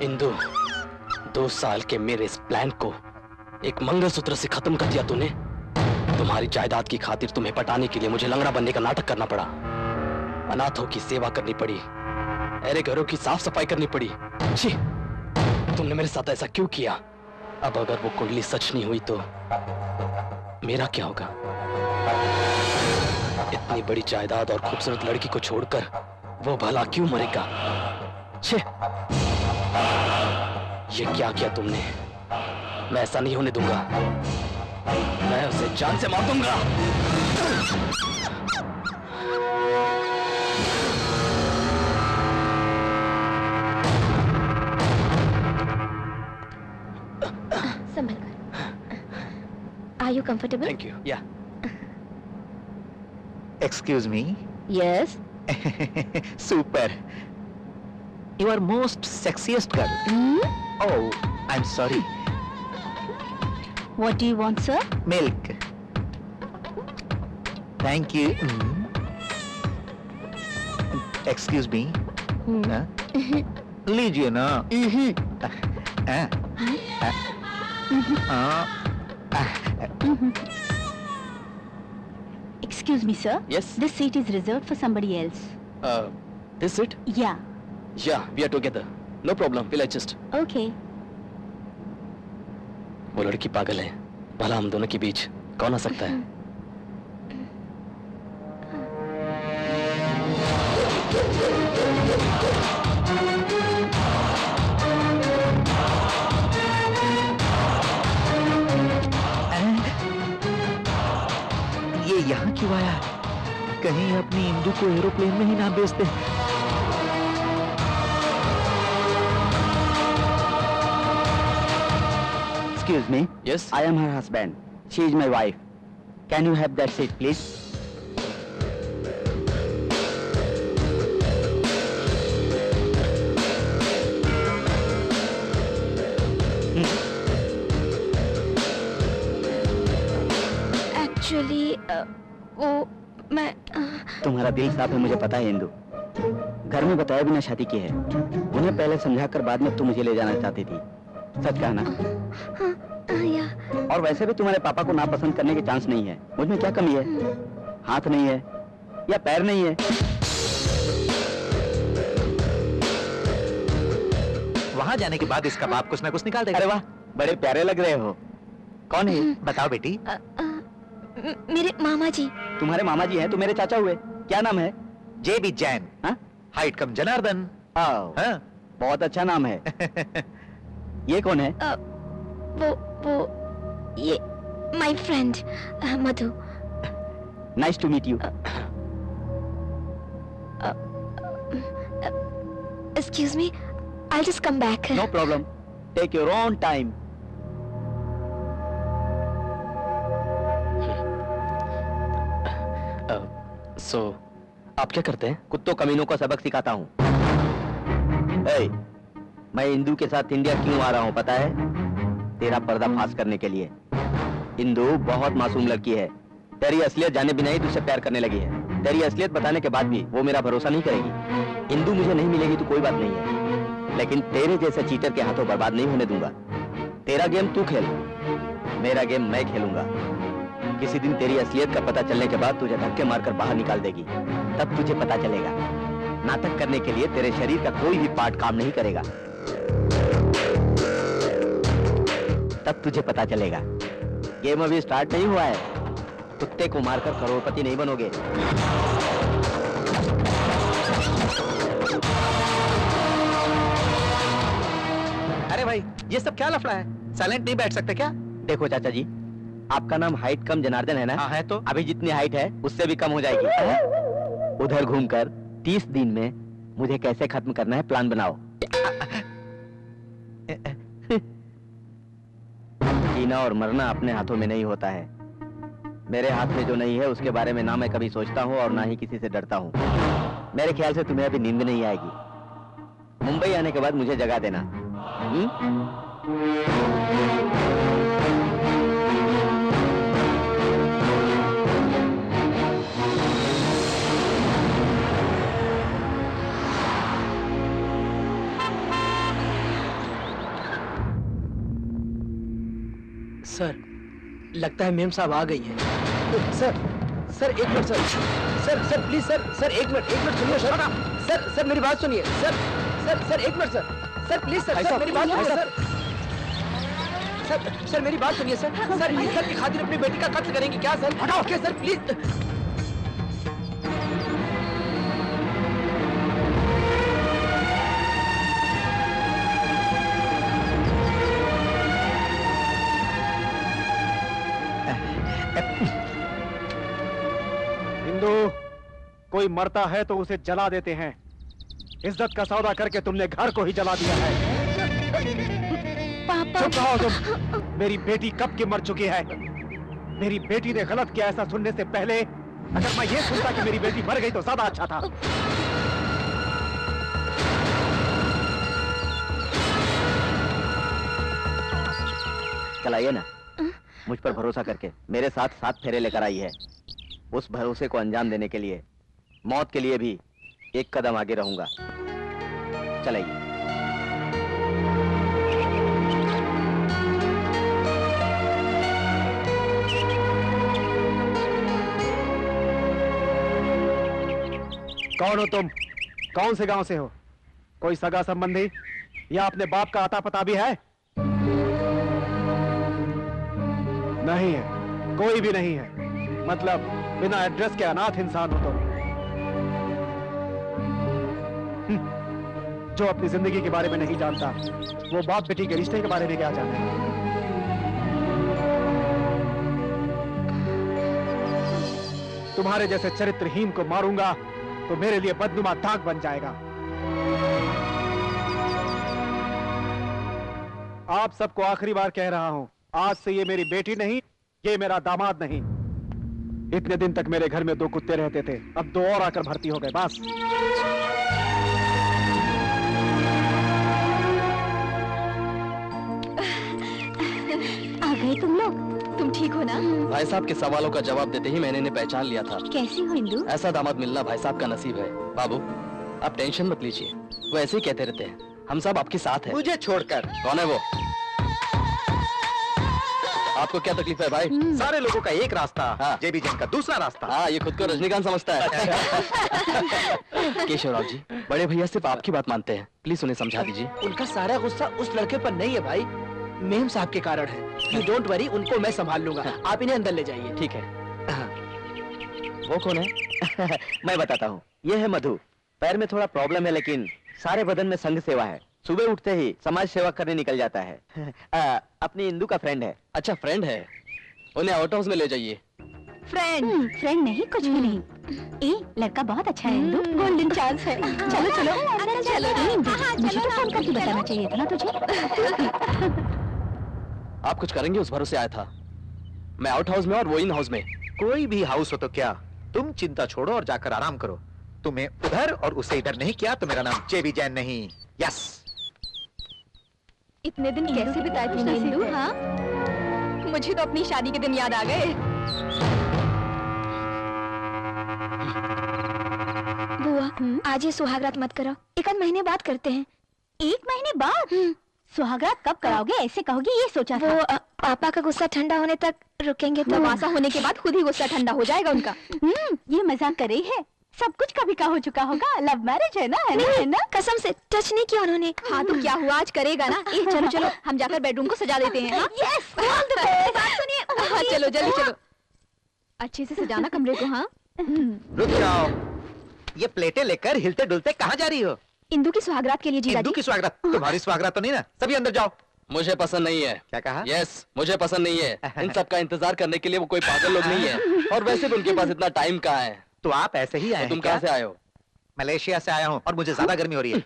इंदु, 2 साल के मेरे इस प्लान को एक मंगलसूत्र से खत्म कर दिया तूने। तुम्हारी जायदाद की खातिर तुम्हें पटाने के लिए मुझे लंगड़ा बनने का नाटक करना पड़ा, अनाथों की सेवा करनी पड़ी, अरे घरों की साफ सफाई करनी पड़ी। छी, तुमने मेरे साथ ऐसा क्यों किया? अब अगर वो कुंडली सच नहीं हुई तो मेरा क्या होगा? इतनी बड़ी जायदाद और खूबसूरत लड़की को छोड़कर वो भला क्यों मरेगा? छे, ये क्या किया तुमने? मैं ऐसा नहीं होने दूंगा। मैं उसे जान से मार दूंगा। संभल कर। Are you comfortable? Thank you. Yeah. Excuse me. Yes. Super. You are most sexiest girl. Oh, I'm sorry. What do you want, sir? Milk. Thank you. Excuse me. Huh? लीजिए ना. Excuse me, sir. Yes. This seat is reserved for somebody else. This it? Yeah. Yeah, we are together. No problem. We'll adjust. Okay. वो लड़की पागल है, भला हम दोनों के बीच कौन आ सकता है? ये यहाँ क्यों आया? कहीं अपनी इंदु को एरोप्लेन में ही ना बेचते। Excuse me. Yes. I am her husband. She is my wife. Can you have that seat, please? Actually, वो मैं तुम्हारा दिल साफ है, मुझे पता है इंदु। घर में बताया बिना शादी की है। उन्हें पहले समझाकर बाद में तुम मुझे ले जाना चाहती थी। सच कहा ना? और वैसे भी तुम्हारे पापा को नापसंद करने के चांस नहीं है। मुझ में क्या कमी है? हाथ नहीं है या पैर नहीं है? वहां जाने के बाद इसका बाप कुछ ना कुछ निकाल देगा। अरे वाह, बड़े प्यारे लग रहे हो। कौन है? बताओ बेटी। मेरे मामा जी। तुम्हारे मामा जी हैं तो मेरे चाचा हुए। क्या नाम है? जेबी जैन। हाइट कम जनार्दन। बहुत अच्छा नाम है। ये कौन है? वो ये my friend Madhu. Nice to meet you. Excuse me, I just come back. No problem, take your own time. So, आप क्या करते हैं? कुत्तों कमीनों को सबक सिखाता हूँ। मैं इंदु के साथ इंडिया क्यों आ रहा हूँ पता है? तेरा पर्दाफाश करने के लिए। इंदु बहुत मासूम लड़की है। तेरी असलियत जाने बिना ही तुझसे प्यार करने लगी है। तेरी असलियत बताने के बाद भी वो मेरा भरोसा नहीं करेगी। इंदु मुझे नहीं मिलेगी तो कोई बात नहीं है, लेकिन तेरे जैसे चीटर के हाथों बर्बाद नहीं होने दूंगा। तेरा गेम तू खेल, मेरा गेम मैं खेलूंगा। किसी दिन तेरी असलियत का पता चलने के बाद तुझे धक्के मारकर बाहर निकाल देगी, तब तुझे पता चलेगा। नाटक करने के लिए तेरे शरीर का कोई भी पार्ट काम नहीं करेगा। तब तुझे पता चलेगा। गेम अभी स्टार्ट नहीं हुआ है। कुत्ते को मारकर करोड़पति नहीं बनोगे। अरे भाई, ये सब क्या लफड़ा है? साइलेंट नहीं बैठ सकते क्या? देखो चाचा जी, आपका नाम हाइट कम जनार्दन है ना? हाँ है तो। अभी जितनी हाइट है उससे भी कम हो जाएगी। उधर घूमकर 30 दिन में मुझे कैसे खत्म करना है प्लान बनाओ। जीना और मरना अपने हाथों में नहीं होता है। मेरे हाथ में जो नहीं है उसके बारे में ना मैं कभी सोचता हूँ और ना ही किसी से डरता हूँ। मेरे ख्याल से तुम्हें अभी नींद नहीं आएगी। मुंबई आने के बाद मुझे जगा देना। सर, लगता है मेम साहब आ गई है। सर, सर एक minute sir, sir sir please sir एक मिनट सुनिए सर, सर मेरी बात सुनिए सर एक मिनट सर प्लीज सर मेरी बात सुनिए सर मेरी बात सुनिए सर इज्जत की खातिर अपनी बेटी का कत्ल करेंगे क्या सर? हटाओ क्या सर प्लीज। हिंदू, कोई मरता है तो उसे जला देते हैं। इज्जत का सौदा करके तुमने घर को ही जला दिया है। पापा। चुप रहो तुम। मेरी बेटी कब की मर चुकी है। मेरी बेटी ने गलत किया, ऐसा सुनने से पहले अगर मैं ये सुनता कि मेरी बेटी मर गई तो ज्यादा अच्छा था। चलाइए ना, मुझ पर भरोसा करके मेरे साथ 7 फेरे लेकर आई है। उस भरोसे को अंजाम देने के लिए मौत के लिए भी एक कदम आगे रहूंगा। चलाइए। कौन हो तुम? कौन से गांव से हो? कोई सगा संबंधी या अपने बाप का आता पता भी है? नहीं है, कोई भी नहीं है। मतलब बिना एड्रेस के अनाथ इंसान हो तुम। जो अपनी जिंदगी के बारे में नहीं जानता, वो बाप बेटी के रिश्ते के बारे में क्या जाने? तुम्हारे जैसे चरित्रहीन को मारूंगा तो मेरे लिए बदनुमा दाग बन जाएगा। आप सबको आखिरी बार कह रहा हूं, आज से ये मेरी बेटी नहीं, ये मेरा दामाद नहीं। इतने दिन तक मेरे घर में 2 कुत्ते रहते थे, अब 2 और आकर भर्ती हो गए। बस। आ गए तुम लोग? तुम ठीक हो ना? भाई साहब के सवालों का जवाब देते ही मैंने पहचान लिया था। कैसी हो इंदु? ऐसा दामाद मिलना भाई साहब का नसीब है। बाबू, आप टेंशन मत लीजिए, वो ऐसे ही कहते रहते हैं, हम सब आपके साथ हैं। मुझे छोड़कर। कौन है वो? आपको क्या तकलीफ है भाई? सारे लोगों का एक रास्ता, हाँ। जेबी जैन का दूसरा रास्ता। हाँ, ये खुद को रजनीकांत समझता है। केशवराव जी, बड़े भैया सिर्फ आपकी बात मानते हैं, प्लीज उन्हें समझा दीजिए। उनका सारा गुस्सा उस लड़के पर नहीं है भाई, मेम साहब के कारण है। यू डोंट वरी, उनको मैं संभाल लूंगा। आप इन्हें अंदर ले जाइए। ठीक है। वो कौन है? मैं बताता हूँ, ये है मधु। पैर में थोड़ा प्रॉब्लम है लेकिन सारे बदन में संघ सेवा है। सुबह उठते ही समाज सेवा करने निकल जाता है। अपनी इंदु का फ्रेंड है। अच्छा, फ्रेंड है, उन्हें आउट हाउस में ले जाइए। फ्रेंड नहीं, कुछ भी नहीं। लड़का बहुत अच्छा है इंदु, गोल्डन चांस है। चलो चलो अंदर चलो। मुझे तो फोन करके बताना चाहिए था ना तुझे। आप कुछ करेंगे उस भरोसे आया था। मैं आउट हाउस में और वो इन हाउस में। कोई भी हाउस हो तो क्या, तुम चिंता छोड़ो और जाकर आराम करो। तुम्हें उधर और उसे इधर नहीं किया तो मेरा नाम जेबी जैन नहीं। यस। इतने दिन कैसे बिताए तुमने इंदु? हाँ, मुझे तो अपनी शादी के दिन याद आ गए। बुआ, आज ये सुहागरात मत करो, 1 आध महीने बाद करते हैं। 1 महीने बाद? सुहागरात कब कराओगे ऐसे कहोगे ये सोचा था। वो पापा का गुस्सा ठंडा होने तक रुकेंगे तो। तमाशा होने के बाद खुद ही गुस्सा ठंडा हो जाएगा उनका। ये मजाक कर रही है। सब कुछ कभी का हो चुका होगा, लव मैरिज है ना, है ना? कसम से टच नहीं किया उन्होंने। हाँ तो क्या हुआ, आज करेगा ना। चलो चलो हम जाकर बेडरूम को सजा देते हैं। यस, बात सुनिए। हाँ चलो जल्दी चलो, अच्छे से सजाना कमरे को। हाँ रुक जाओ, ये प्लेटें लेकर हिलते डुलते कहाँ जा रही हो? इंदु की सुहागरात के लिए जीजा इंदु जी। की सुहागरात? तुम्हारी सुहागरात तो नहीं ना? सभी अंदर जाओ। मुझे पसंद नहीं है। क्या कहा? यस, मुझे पसंद नहीं है। इन सब का इंतजार करने के लिए वो कोई पागल लोग नहीं है, और वैसे भी उनके पास इतना टाइम कहाँ है। तो आप ऐसे ही आए हैं? तुम कहाँ से आए हो? मलेशिया से आया हूँ, और मुझे ज्यादा गर्मी हो रही है।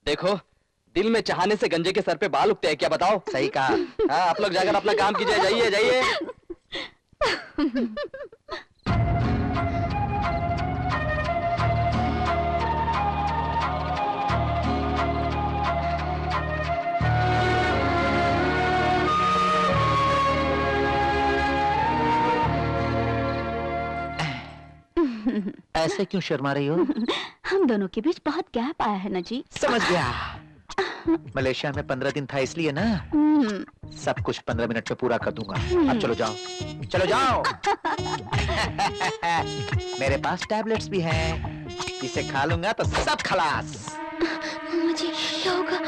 देखो, दिल में चाहने से गंजे के सर पे बाल उगते हैं क्या, बताओ? सही कहा। हाँ, आप लोग जाकर अपना काम कीजिए, जाइए जाइए। ऐसे क्यों शर्मा रही हो? हम दोनों के बीच बहुत गैप आया है ना जी। समझ गया। मलेशिया में 15 दिन था इसलिए ना। सब कुछ 15 मिनट में पूरा कर दूंगा। अब चलो जाओ, चलो जाओ। मेरे पास टैबलेट्स भी हैं, इसे खा लूंगा तो सब खलास। मुझे क्या होगा?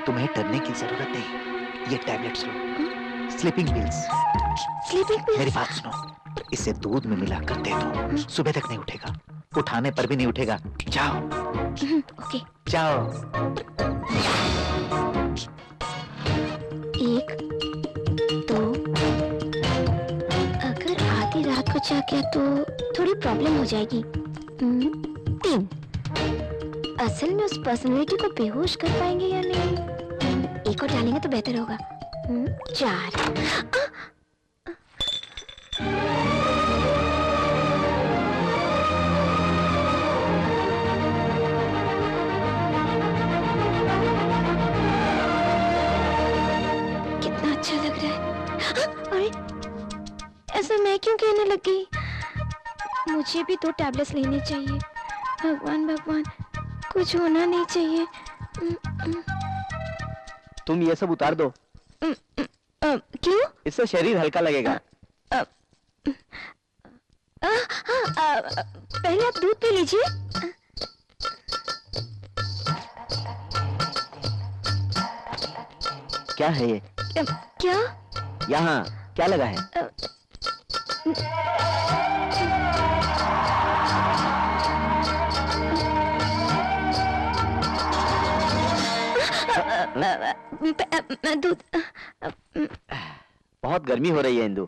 तुम्हें डरने की जरूरत नहीं, ये टैबलेट्स लो, स्लीपिंग पिल्स। Sleeping pills? मेरी बात सुनो, इसे दूध में मिलाकर दे दो, सुबह तक नहीं उठेगा, उठाने पर भी नहीं उठेगा। जाओ। ओके। जाओ। 1 2, अगर आधी रात को जाग गया तो थोड़ी प्रॉब्लम हो जाएगी। 3, असल में उस पर्सनैलिटी को बेहोश कर पाएंगे या नहीं? एक और डालेंगे तो बेहतर होगा। 4, अच्छा लग रहा है। अरे ऐसा मैं क्यों कहने लग गई? मुझे भी 2 टैबलेट्स लेने चाहिए। भगवान भगवान, कुछ होना नहीं चाहिए। तुम ये सब उतार दो। क्यों? इससे शरीर हल्का लगेगा। पहले आप दूध पी लीजिए। क्या है ये? क्या? यहाँ क्या लगा है? दूध। बहुत गर्मी हो रही है इंदु,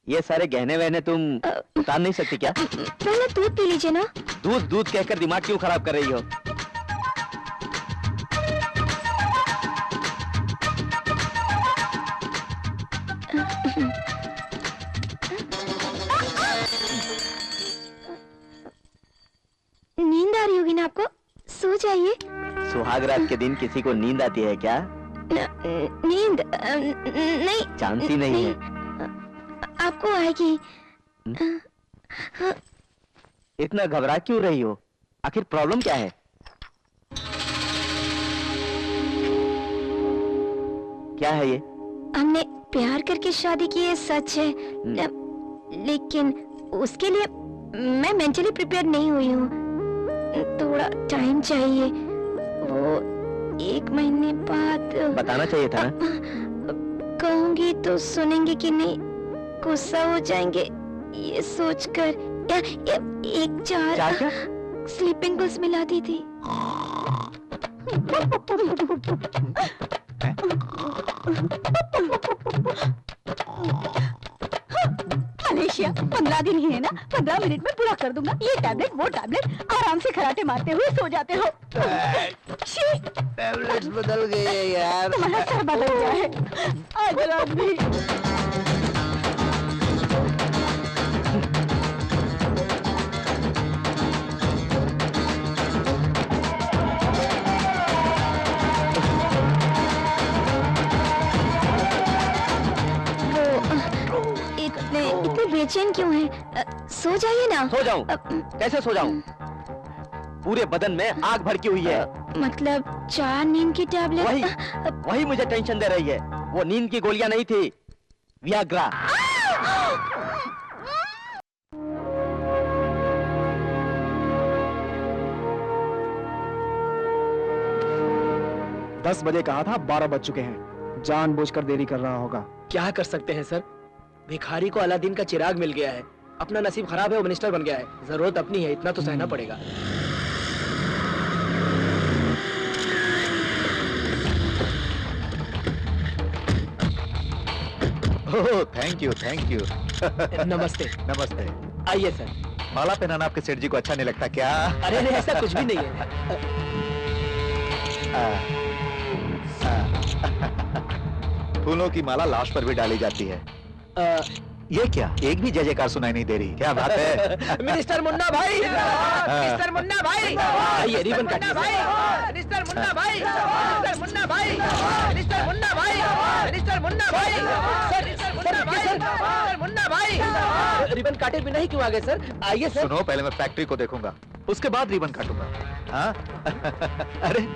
ये सारे गहने वहने तुम उतार नहीं सकती क्या? पहले दूध पी लीजिए ना। दूध दूध कहकर दिमाग क्यों खराब कर रही हो? नींद आ रही होगी ना आपको, सो जाइए। सुहागरात के दिन किसी को नींद आती है क्या? नींद नहीं, चांस ही नहीं है। आपको आएगी। इतना घबरा क्यों रही हो? आखिर प्रॉब्लम क्या है? क्या है ये? हमने प्यार करके शादी की है, सच है, लेकिन उसके लिए मैं मेंटली प्रिपेयर नहीं हुई हूँ। थोड़ा टाइम चाहिए। वो 1 महीने बाद बताना चाहिए था ना। कहूंगी तो सुनेंगे कि नहीं, गुस्सा हो जाएंगे ये सोचकर। एक 4 क्या? स्लीपिंग पिल्स मिला दी थी। मलेशिया 15 दिन ही है ना, 15 मिनट में पूरा कर दूंगा। ये टैबलेट वो टैबलेट, आराम से खराटे मारते हुए सो जाते हो। टैबलेट्स बदल गए हैं यार। तुम्हारा सर बदल गया है। आज रात भी इतने बेचैन क्यों हैं? सो जाइए ना। सो जाऊं? कैसे सो जाऊं? पूरे बदन में आग भड़की हुई है। मतलब 4 नींद की टैबलेट? वही मुझे टेंशन दे रही है। वो नींद की गोलियां नहीं थी, वियाग्रा। 10 बजे कहा था, 12 बज चुके हैं। जानबूझकर देरी कर रहा होगा। क्या कर सकते हैं सर, भिखारी को अलादीन का चिराग मिल गया है। अपना नसीब खराब है, वो मिनिस्टर बन गया है। जरूरत अपनी है, इतना तो सहना पड़ेगा। ओह थैंक यू नमस्ते। नमस्ते। आइए सर। माला पहनाना आपके सेठ जी को अच्छा नहीं लगता क्या? अरे नहीं, ऐसा कुछ भी नहीं है। फूलों की माला लाश पर भी डाली जाती है। ये क्या, एक भी जय जयकार सुनाई नहीं दे रही, क्या बात है? मिनिस्टर मुन्ना भाई, मिनिस्टर मुन्ना भाई, आइए रिबन काटिए। मिनिस्टर मुन्ना भाई, मिनिस्टर मुन्ना भाई, मिनिस्टर मुन्ना भाई, मिनिस्टर मुन्ना भाई, सर मिनिस्टर मुन्ना भाई, मिनिस्टर मुन्ना भाई। रिबन काटे बिना ही क्यों आ गए सर? आइए सर। सुनो, पहले मैं फैक्ट्री को देखूंगा, उसके बाद रिबन काटूंगा। हाँ? अरे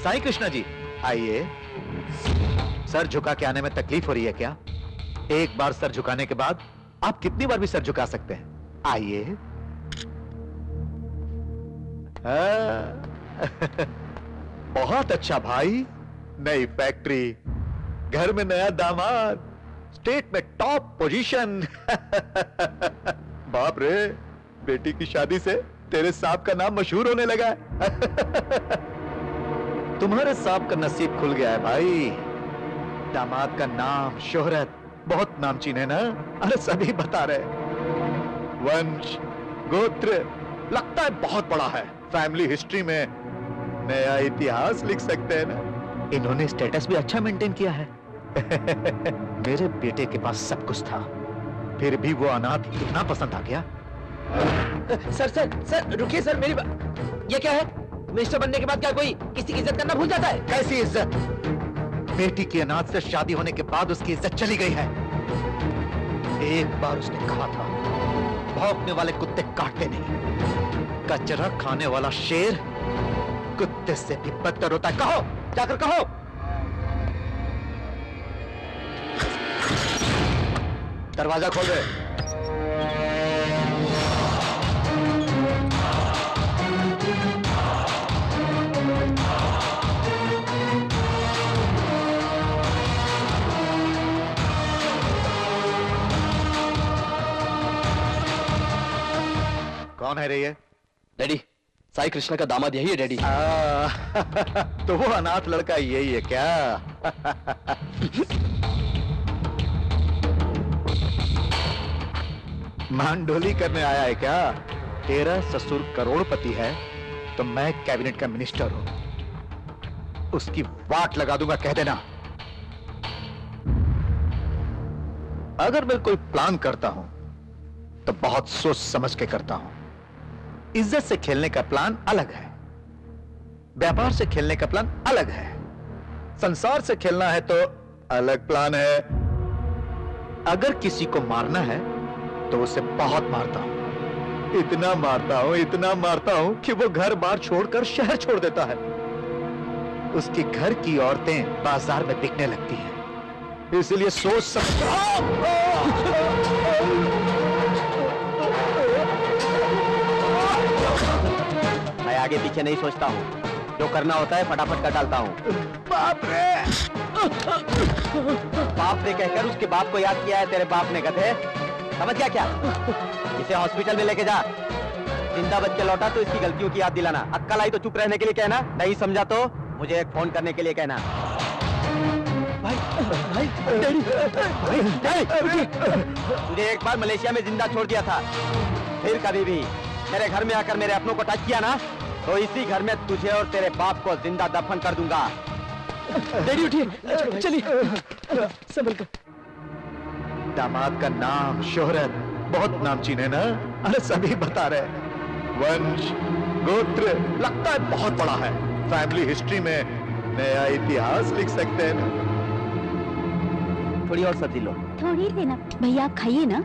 साईं कृष्णा जी, आइए। सर झुका के आने में तकलीफ हो रही है क्या? एक बार सर झुकाने के बाद आप कितनी बार भी सर झुका सकते हैं। आइए। बहुत अच्छा भाई, नई फैक्ट्री, घर में नया दामाद, स्टेट में टॉप पोजीशन। बाप रे, बेटी की शादी से तेरे साहब का नाम मशहूर होने लगा है। तुम्हारे साहब का नसीब खुल गया है भाई। दामाद का नाम, शोहरत, बहुत नामचीन है ना? अरे सभी बता रहे। वंश, गोत्र, लगता है बहुत बड़ा है। फैमिली हिस्ट्री में नया इतिहास लिख सकते हैं ना? इन्होंने स्टेटस भी अच्छा मेंटेन किया है। मेरे बेटे के पास सब कुछ था, फिर भी वो अनाथ इतना पसंद आ गया। सर सर सर रुकिए सर, मेरी बात। ये क्या है? मिनिस्टर बनने के बाद क्या कोई किसी की इज्जत करना भूल जाता है? कैसी इज्जत? बेटी की अनाथ से शादी होने के बाद उसकी इज्जत चली गई है। एक बार उसने कहा था, भौंकने वाले कुत्ते काटते नहीं, कचरा खाने वाला शेर कुत्ते से भी बदतर होता है। कहो, जाकर कहो। दरवाजा खोल दे। कौन है रे ये? डैडी, साईं कृष्णा का दामाद यही है डैडी। तो वो अनाथ लड़का यही है क्या? मांडोली करने आया है क्या? तेरा ससुर करोड़पति है तो मैं कैबिनेट का मिनिस्टर हूं। उसकी वाट लगा दूंगा, कह देना। अगर मैं कोई प्लान करता हूं तो बहुत सोच समझ के करता हूं। इज्जत से खेलने का प्लान अलग है, व्यापार से खेलने का प्लान अलग है, संसार से खेलना है तो अलग प्लान है। अगर किसी को मारना है तो उसे बहुत मारता हूं, इतना मारता हूं कि वो घर बार छोड़कर शहर छोड़ देता है। उसके घर की औरतें बाजार में बिकने लगती हैं। इसलिए सोच समझ। मैं आगे पीछे नहीं सोचता हूँ, जो करना होता है फटाफट कर डालता हूँ। बाप रे! बाप ने कहकर उसके बाप को याद किया है तेरे बाप ने, गधे। समझ गया क्या? इसे हॉस्पिटल में लेके जा, जिंदा बच के लौटा तो इसकी गलतियों की याद दिलाना। अक्कल आई तो चुप रहने के लिए कहना, नहीं समझा तो मुझे एक फोन करने के लिए कहना। तुझे एक बार मलेशिया में जिंदा छोड़ दिया था, फिर कभी भी मेरे घर में आकर मेरे अपनों को टच किया ना तो इसी घर में तुझे और तेरे बाप को जिंदा दफन कर दूंगा। डैडी उठिए, चलिए संभल कर। दामाद का नाम, शोहरत, बहुत नामचीन है ना? अरे सभी बता रहे। वंश, गोत्र, लगता है बहुत बड़ा है। फैमिली हिस्ट्री में नया इतिहास लिख सकते हैं ना? थोड़ी और सब्जी लो। थोड़ी लेना भैया, आप खाइए ना।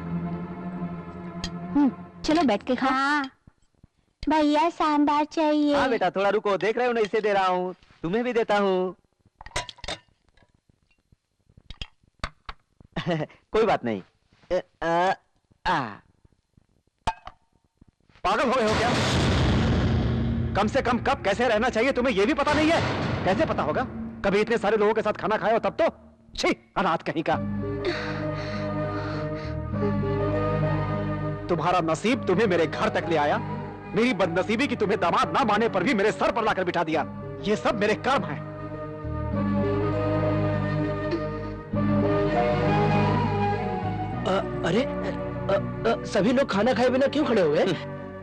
चलो बैठ के खा। हाँ भैया सांबार चाहिए। हाँ बेटा, थोड़ा रुको, देख रहे हो ना, इसे दे रहा हूँ, तुम्हें भी देता हूँ। कोई बात नहीं। पागल हो गए हो क्या? कम से कम कब कैसे रहना चाहिए तुम्हें ये भी पता नहीं है? कैसे पता होगा? कभी इतने सारे लोगों के साथ खाना खाए हो तब तो? छी, अनाथ कहीं का। तुम्हारा नसीब तुम्हें मेरे घर तक ले आया, मेरी बदनसीबी की तुम्हें दामाद ना माने पर भी मेरे सर पर लाकर बिठा दिया। ये सब मेरे कर्म हैं। अरे सभी लोग खाना खाए बिना क्यों खड़े हुए?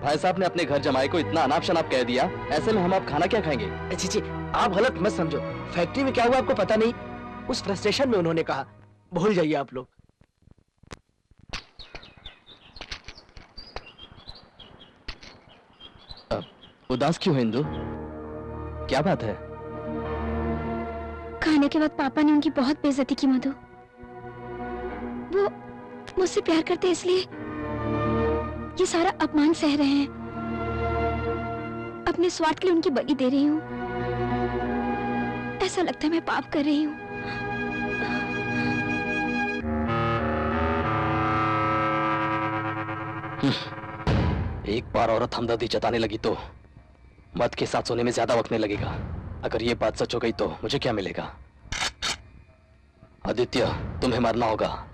भाई साहब ने अपने घर जमाई को इतना अनाप शनाप कह दिया, ऐसे में हम आप खाना क्या खाएंगे? जी आप गलत मत समझो, फैक्ट्री में क्या हुआ आपको पता नहीं। उस फ्रस्ट्रेशन में उन्होंने कहा, भूल जाइए आप लोग। उदास क्यों है इंदु? क्या बात है? खाने के बाद पापा ने उनकी बहुत बेइज्जती की मधु। वो मुझसे प्यार करते इसलिए ये सारा अपमान सह रहे हैं। अपने स्वार्थ के लिए उनकी बलि दे रही हूँ। ऐसा लगता है मैं पाप कर रही हूँ। एक बार औरत हमदर्दी जताने लगी तो मर्द के साथ सोने में ज्यादा वक्त नहीं लगेगा। अगर ये बात सच हो गई तो मुझे क्या मिलेगा? आदित्य, तुम्हें मरना होगा।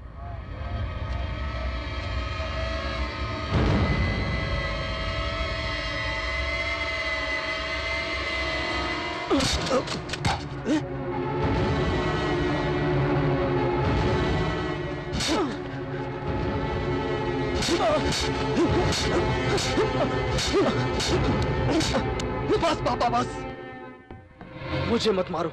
बस पापा बस, मुझे मत मारो।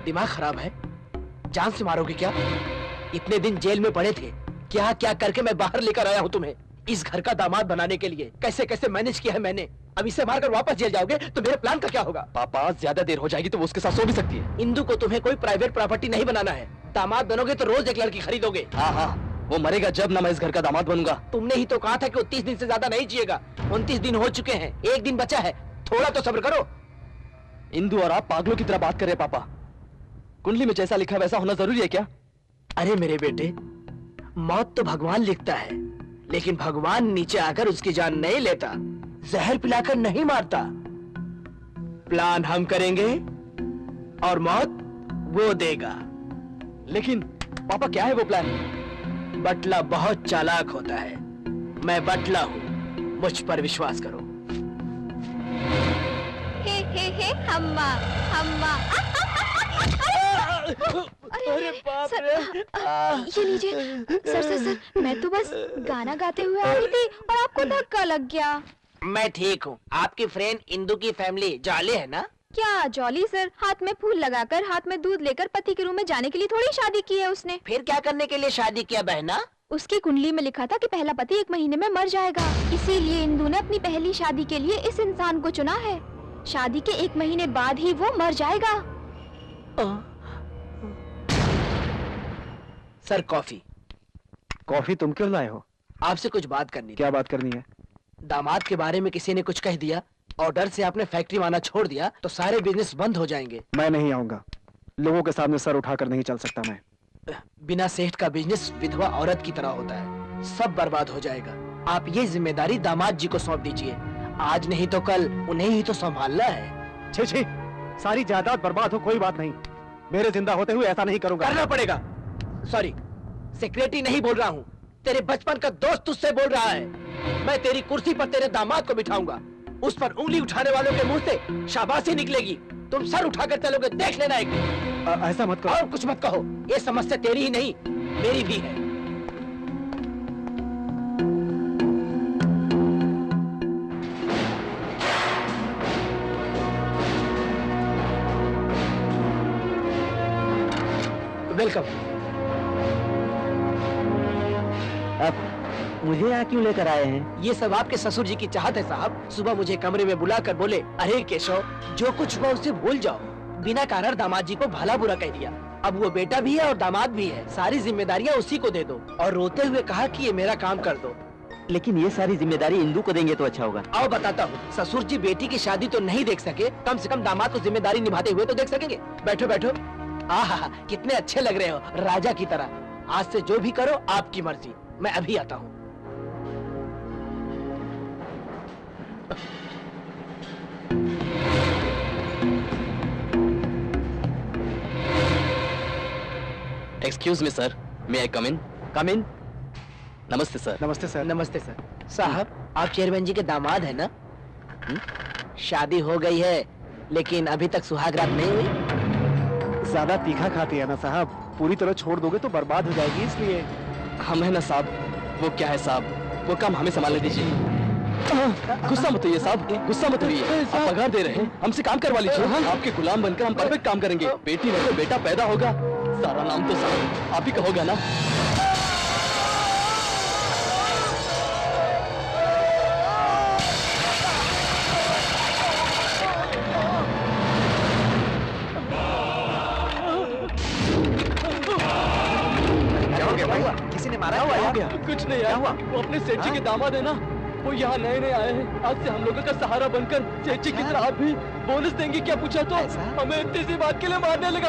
दिमाग खराब है? जान से मारोगे क्या? इतने दिन जेल में पड़े थे, क्या क्या करके मैं बाहर लेकर आया हूँ तुम्हें इस घर का दामाद बनाने के लिए। कैसे कैसे मैनेज किया है मैंने। अब इसे मारकर वापस जेल जाओगे तो मेरे प्लान का क्या होगा? पापा ज्यादा देर हो जाएगी तो वो उसके साथ सो भी सकती है। इंदु को तुम्हें कोई प्राइवेट प्रॉपर्टी नहीं बनाना है। दामाद बनोगे तो रोज एक लड़की खरीदोगे। हाँ, वो मरेगा जब ना मैं इस घर का दामाद बनूंगा। तुमने ही तो कहा था कि वो 30 दिन से ज्यादा नहीं जिएगा। 29 दिन हो चुके हैं, एक दिन बचा है, थोड़ा तो सब्र करो। इंदु और आप पागलों की तरह बात कर रहे हैं पापा। कुंडली में जैसा लिखा है वैसा होना जरूरी है क्या? अरे मेरे बेटे, मौत तो भगवान लिखता है, लेकिन भगवान नीचे आकर उसकी जान नहीं लेता, जहर पिलाकर नहीं मारता। प्लान हम करेंगे और मौत वो देगा। लेकिन पापा क्या है वो प्लान? बटला बहुत चालाक होता है। मैं बटला हूँ, मुझ पर विश्वास करो। हे हम्मा हम्मा। अरे बाप रे! ये लीजिए। सर, मैं तो बस गाना गाते हुए आ रही थी और आपको धक्का लग गया। मैं ठीक हूँ। आपकी फ्रेंड इंदु की फैमिली जॉली है ना? क्या जॉली सर? हाथ में फूल लगाकर, हाथ में दूध लेकर पति के रूम में जाने के लिए थोड़ी शादी की है उसने। फिर क्या करने के लिए शादी किया बहना? उसकी कुंडली में लिखा था कि पहला पति 1 महीने में मर जाएगा, इसीलिए इंदु ने अपनी पहली शादी के लिए इस इंसान को चुना है। शादी के 1 महीने बाद ही वो मर जाएगा। Sir coffee. कॉफी तुम क्यों लाए हो? आपसे कुछ बात करनी थी। क्या बात करनी है? दामाद के बारे में किसी ने कुछ कह दिया और डर से आपने फैक्ट्री आना छोड़ दिया तो सारे बिजनेस बंद हो जाएंगे। मैं नहीं आऊंगा। लोगों के सामने सर उठाकर नहीं चल सकता मैं। बिना सेठ का बिजनेस विधवा औरत की तरह होता है, सब बर्बाद हो जाएगा। आप ये जिम्मेदारी दामाद जी को सौंप दीजिए। आज नहीं तो कल उन्हें ही तो संभालना है। छी, सारी जायदाद बर्बाद हो कोई बात नहीं, मेरे जिंदा होते हुए ऐसा नहीं करूंगा। करना पड़ेगा। सॉरी, सेक्रेटरी नहीं बोल रहा हूँ, तेरे बचपन का दोस्त तुझसे बोल रहा है। मैं तेरी कुर्सी पर तेरे दामाद को बिठाऊंगा, उस पर उंगली उठाने वालों के मुंह से शाबाशी निकलेगी। तुम सर उठाकर चलोगे, देख लेना एक दिन। ऐसा मत करो। और कुछ मत कहो, ये समस्या तेरी ही नहीं मेरी भी है। वेलकम। अब मुझे यहाँ क्यों लेकर आए हैं? ये सब आपके ससुर जी की चाहत है साहब। सुबह मुझे कमरे में बुलाकर बोले, अरे केशव, जो कुछ हुआ उसे भूल जाओ। बिना कारण दामाद जी को भला बुरा कह दिया। अब वो बेटा भी है और दामाद भी है, सारी जिम्मेदारियाँ उसी को दे दो। और रोते हुए कहा कि ये मेरा काम कर दो। लेकिन ये सारी जिम्मेदारी इंदु को देंगे तो अच्छा होगा। आओ बताता हूँ। ससुर जी बेटी की शादी तो नहीं देख सके, कम से कम दामाद को जिम्मेदारी निभाते हुए तो देख सकेंगे। बैठो बैठो। आहा, कितने अच्छे लग रहे हो, राजा की तरह। आज से जो भी करो आपकी मर्जी। मैं अभी आता हूँ। एक्सक्यूज मी सर, मे आई कम इन? कम इन। नमस्ते सर। नमस्ते सर। नमस्ते सर। साहब, आप चेयरमैन जी के दामाद है ना? शादी हो गई है लेकिन अभी तक सुहागरात नहीं हुई। ज्यादा तीखा खाती है ना साहब, पूरी तरह छोड़ दोगे तो बर्बाद हो जाएगी, इसलिए। हम है ना साहब, वो क्या है साहब, वो काम हमें संभालने दीजिए। गुस्सा मत होइए साहब, गुस्सा मत होइए। आप पगार दे रहे हैं, हमसे काम करवा लीजिए। आपके गुलाम बनकर हम परफेक्ट काम करेंगे। बेटी नहीं तो बेटा पैदा होगा, सारा नाम तो साहब आप ही का होगा ना। किसी ने मारा है? कुछ नहीं यार, वो अपने सेठ जी के दामाद है ना, वो यहाँ नए नए आए हैं। आज से हम लोगों का सहारा बनकर सेठ जी की तरह आप भी बोनस देंगे क्या पूछा तो हमें इतनी सी बात के लिए मारने लगा।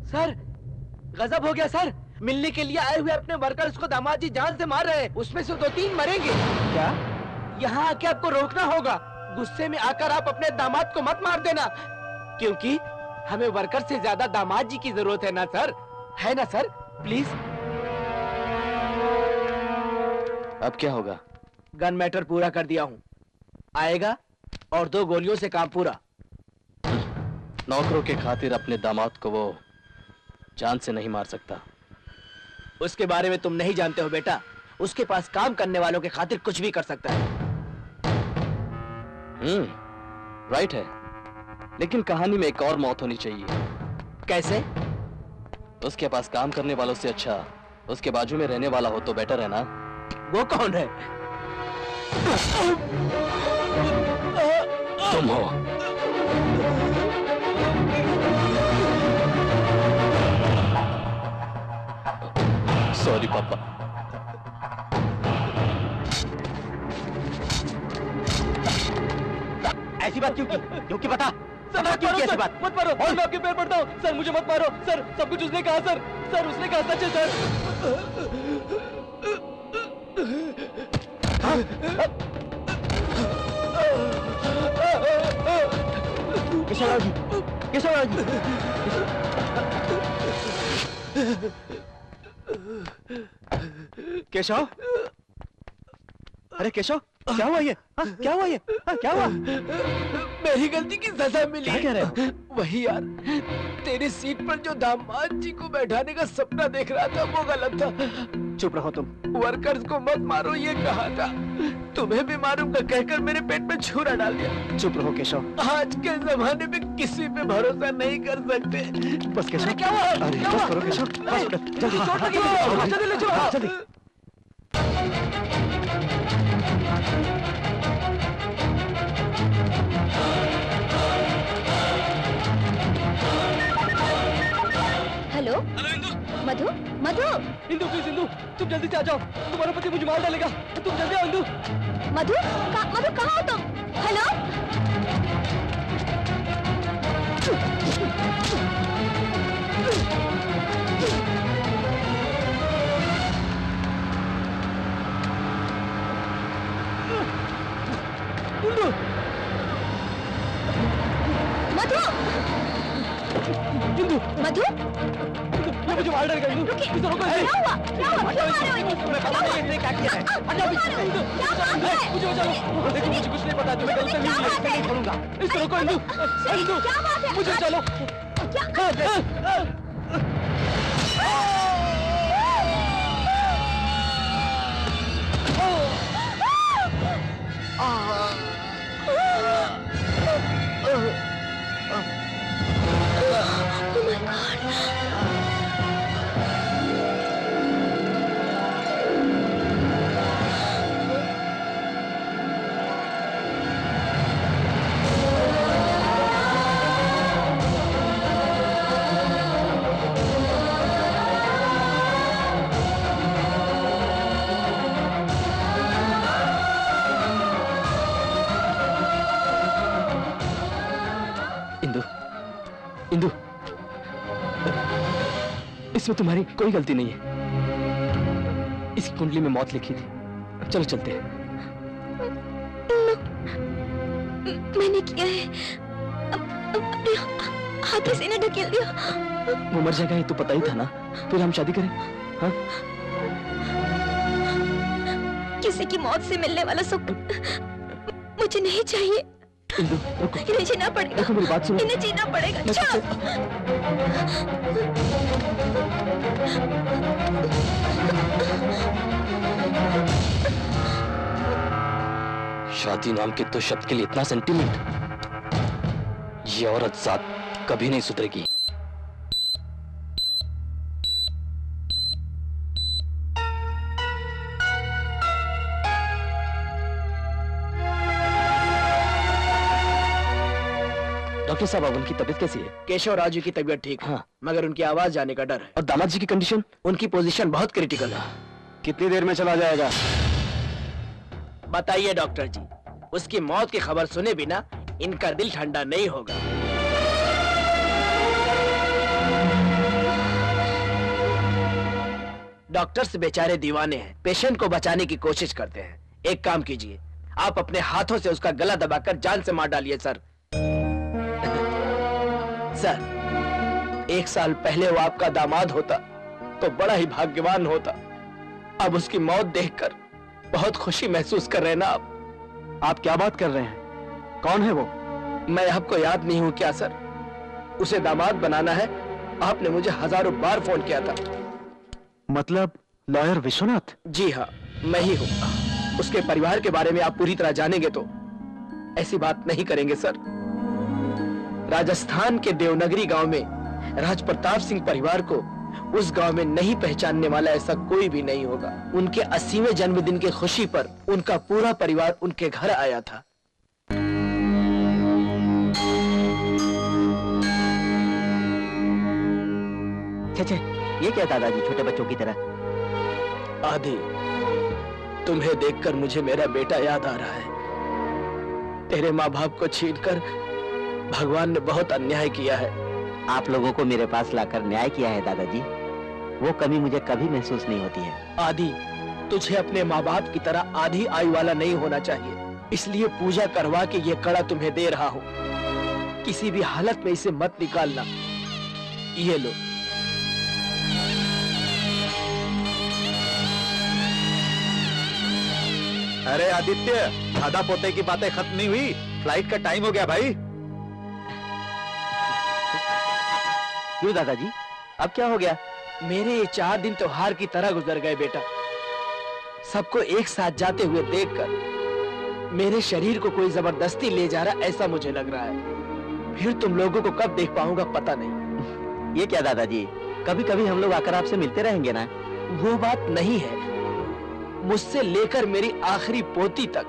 सर, गजब हो गया सर। मिलने के लिए आए हुए अपने वर्कर्स को दामाद जी जान से मार रहे हैं, उसमें से 2-3 मरेंगे। क्या? यहाँ आके आपको रोकना होगा। गुस्से में आकर आप अपने दामाद को मत मार देना, क्योंकि हमें वर्कर से ज्यादा दामाद जी की जरूरत है ना सर, है ना सर? प्लीज। अब क्या होगा? गन मैटर पूरा कर दिया हूँ, आएगा और 2 गोलियों से काम पूरा। नौकरों के खातिर अपने दामाद को वो जान से नहीं मार सकता। उसके बारे में तुम नहीं जानते हो बेटा, उसके पास काम करने वालों के खातिर कुछ भी कर सकता है। राइट है, लेकिन कहानी में एक और मौत होनी चाहिए। कैसे? उसके पास काम करने वालों से अच्छा उसके बाजू में रहने वाला हो तो बेटर है ना। वो कौन है? तुम हो। सॉरी पापा। ऐसी बात क्यों की? क्योंकि बता सर, क्यों की ऐसी बात? मत मारो, मैं आपके पैर पड़ता हूँ सर, मुझे मत मारो सर। सब कुछ उसने कहा सर, सर उसने कहा सच है सर। केशवराव जी, केशवराव जी। केशव, अरे केशव, क्या हुआ ये? क्या हुआ ये? क्या हुआ? मेरी गलती की सजा मिली। क्या कह रहे हो? वही यार, तेरी सीट पर जो दामाद जी को बैठाने का सपना देख रहा था वो गलत था। चुप रहो तुम। वर्कर्स को मत मारो ये कहा था, तुम्हें भी मारूंगा कहकर मेरे पेट में छुरा डाल दिया। चुप रहो केशव। आज के जमाने में किसी पे भरोसा नहीं कर सकते। बस केशव। क्या हुआ? अरे क्या बस हुआ? करो केशव, जल्दी चोट लगी है, जल्दी ले चलो। जल्दी। Hello Indu. Madhu, Madhu, Indu please, Indu तुम जल्दी से आ जाओ, तुम्हारा पति मुझे मार डालेगा। तुम जल्दी आओ इंदु। मधु, मधु कहाँ हो तुम? हेलो। इंदु। मधु, इंदु, मधु, मुझे मार डालेगा इंदु। क्या हुआ? क्या हुआ? क्यों मारे हो इन्हें? तुम्हें पता नहीं इसने क्या किया है? हटाओ इंदु, मुझे बचाओ। देखो मुझे कुछ नहीं पता, तुम्हें गलती हुई है, मैं नहीं छोड़ूंगा। इसको रोको इंदु। इंदु, क्या बात है? मुझे चलो। इसमें तुम्हारी कोई गलती नहीं है। इसकी कुंडली में मौत लिखी थी। अब चलो चलते हैं। मैंने किया है, अपने हाथों से इन्हें ढकेल दिया। वो मर जाएगा ये तो पता ही था ना, फिर हम शादी करें? हाँ? किसी की मौत से मिलने वाला सुख मुझे नहीं चाहिए। इंदु, रुको। इन्हें जीना पड़ेगा। रुको, मेरी बात सुनो। इन्हें जीना पड़ेगा। शादी नाम के तो शब्द के लिए इतना सेंटीमेंट, ये औरत जात कभी नहीं सुधरेगी। डॉक्टर साहब, अब उनकी तबीयत कैसी है? केशव राजू की तबीयत ठीक है, मगर उनकी आवाज जाने का डर है। और दामाद जी की कंडीशन? उनकी पोजीशन बहुत क्रिटिकल है। कितनी देर में चला जाएगा? बताइए डॉक्टर जी, उसकी मौत की खबर सुने बिना इनका दिल ठंडा नहीं होगा। डॉक्टर्स बेचारे दीवाने हैं, पेशेंट को बचाने की कोशिश करते हैं। एक काम कीजिए, आप अपने हाथों से उसका गला दबाकर जान से मार डालिए सर। सर, 1 साल पहले वो आपका दामाद होता तो बड़ा ही भाग्यवान होता। अब उसकी मौत देखकर बहुत खुशी महसूस कर रहे हैं ना आप? आप क्या बात कर रहे हैं? कौन है वो? मैं आपको याद नहीं हूं क्या सर? उसे दामाद बनाना है, आपने मुझे हजारों बार फोन किया था। मतलब लॉयर विश्वनाथ? जी हाँ, मैं ही हूं। उसके परिवार के बारे में आप पूरी तरह जानेंगे तो ऐसी बात नहीं करेंगे सर। राजस्थान के देवनगरी गांव में राज प्रताप सिंह परिवार को उस गांव में नहीं पहचानने वाला ऐसा कोई भी नहीं होगा। उनके 80वें जन्मदिन की खुशी पर उनका पूरा परिवार उनके घर आया था। छे, ये क्या दादाजी छोटे बच्चों की तरह? आदि, तुम्हें देखकर मुझे मेरा बेटा याद आ रहा है। तेरे माँ बाप को छीनकर भगवान ने बहुत अन्याय किया है। आप लोगों को मेरे पास लाकर न्याय किया है दादाजी, वो कमी मुझे कभी महसूस नहीं होती है। आदि, तुझे अपने माँ बाप की तरह आधी आयु वाला नहीं होना चाहिए, इसलिए पूजा करवा के ये कड़ा तुम्हें दे रहा हूँ। किसी भी हालत में इसे मत निकालना। ये लो। अरे आदित्य, दादा पोते की बातें खत्म नहीं हुई, फ्लाइट का टाइम हो गया भाई। क्यों दादाजी, अब क्या हो गया? मेरे ये 4 दिन त्योहार की तरह गुजर गए बेटा। सबको एक साथ जाते हुए देखकर मेरे शरीर को कोई जबरदस्ती ले जा रहा ऐसा मुझे लग रहा है। फिर तुम लोगों को कब देख पाऊंगा पता नहीं। ये क्या दादाजी, कभी कभी हम लोग आकर आपसे मिलते रहेंगे ना? वो बात नहीं है। मुझसे लेकर मेरी आखिरी पोती तक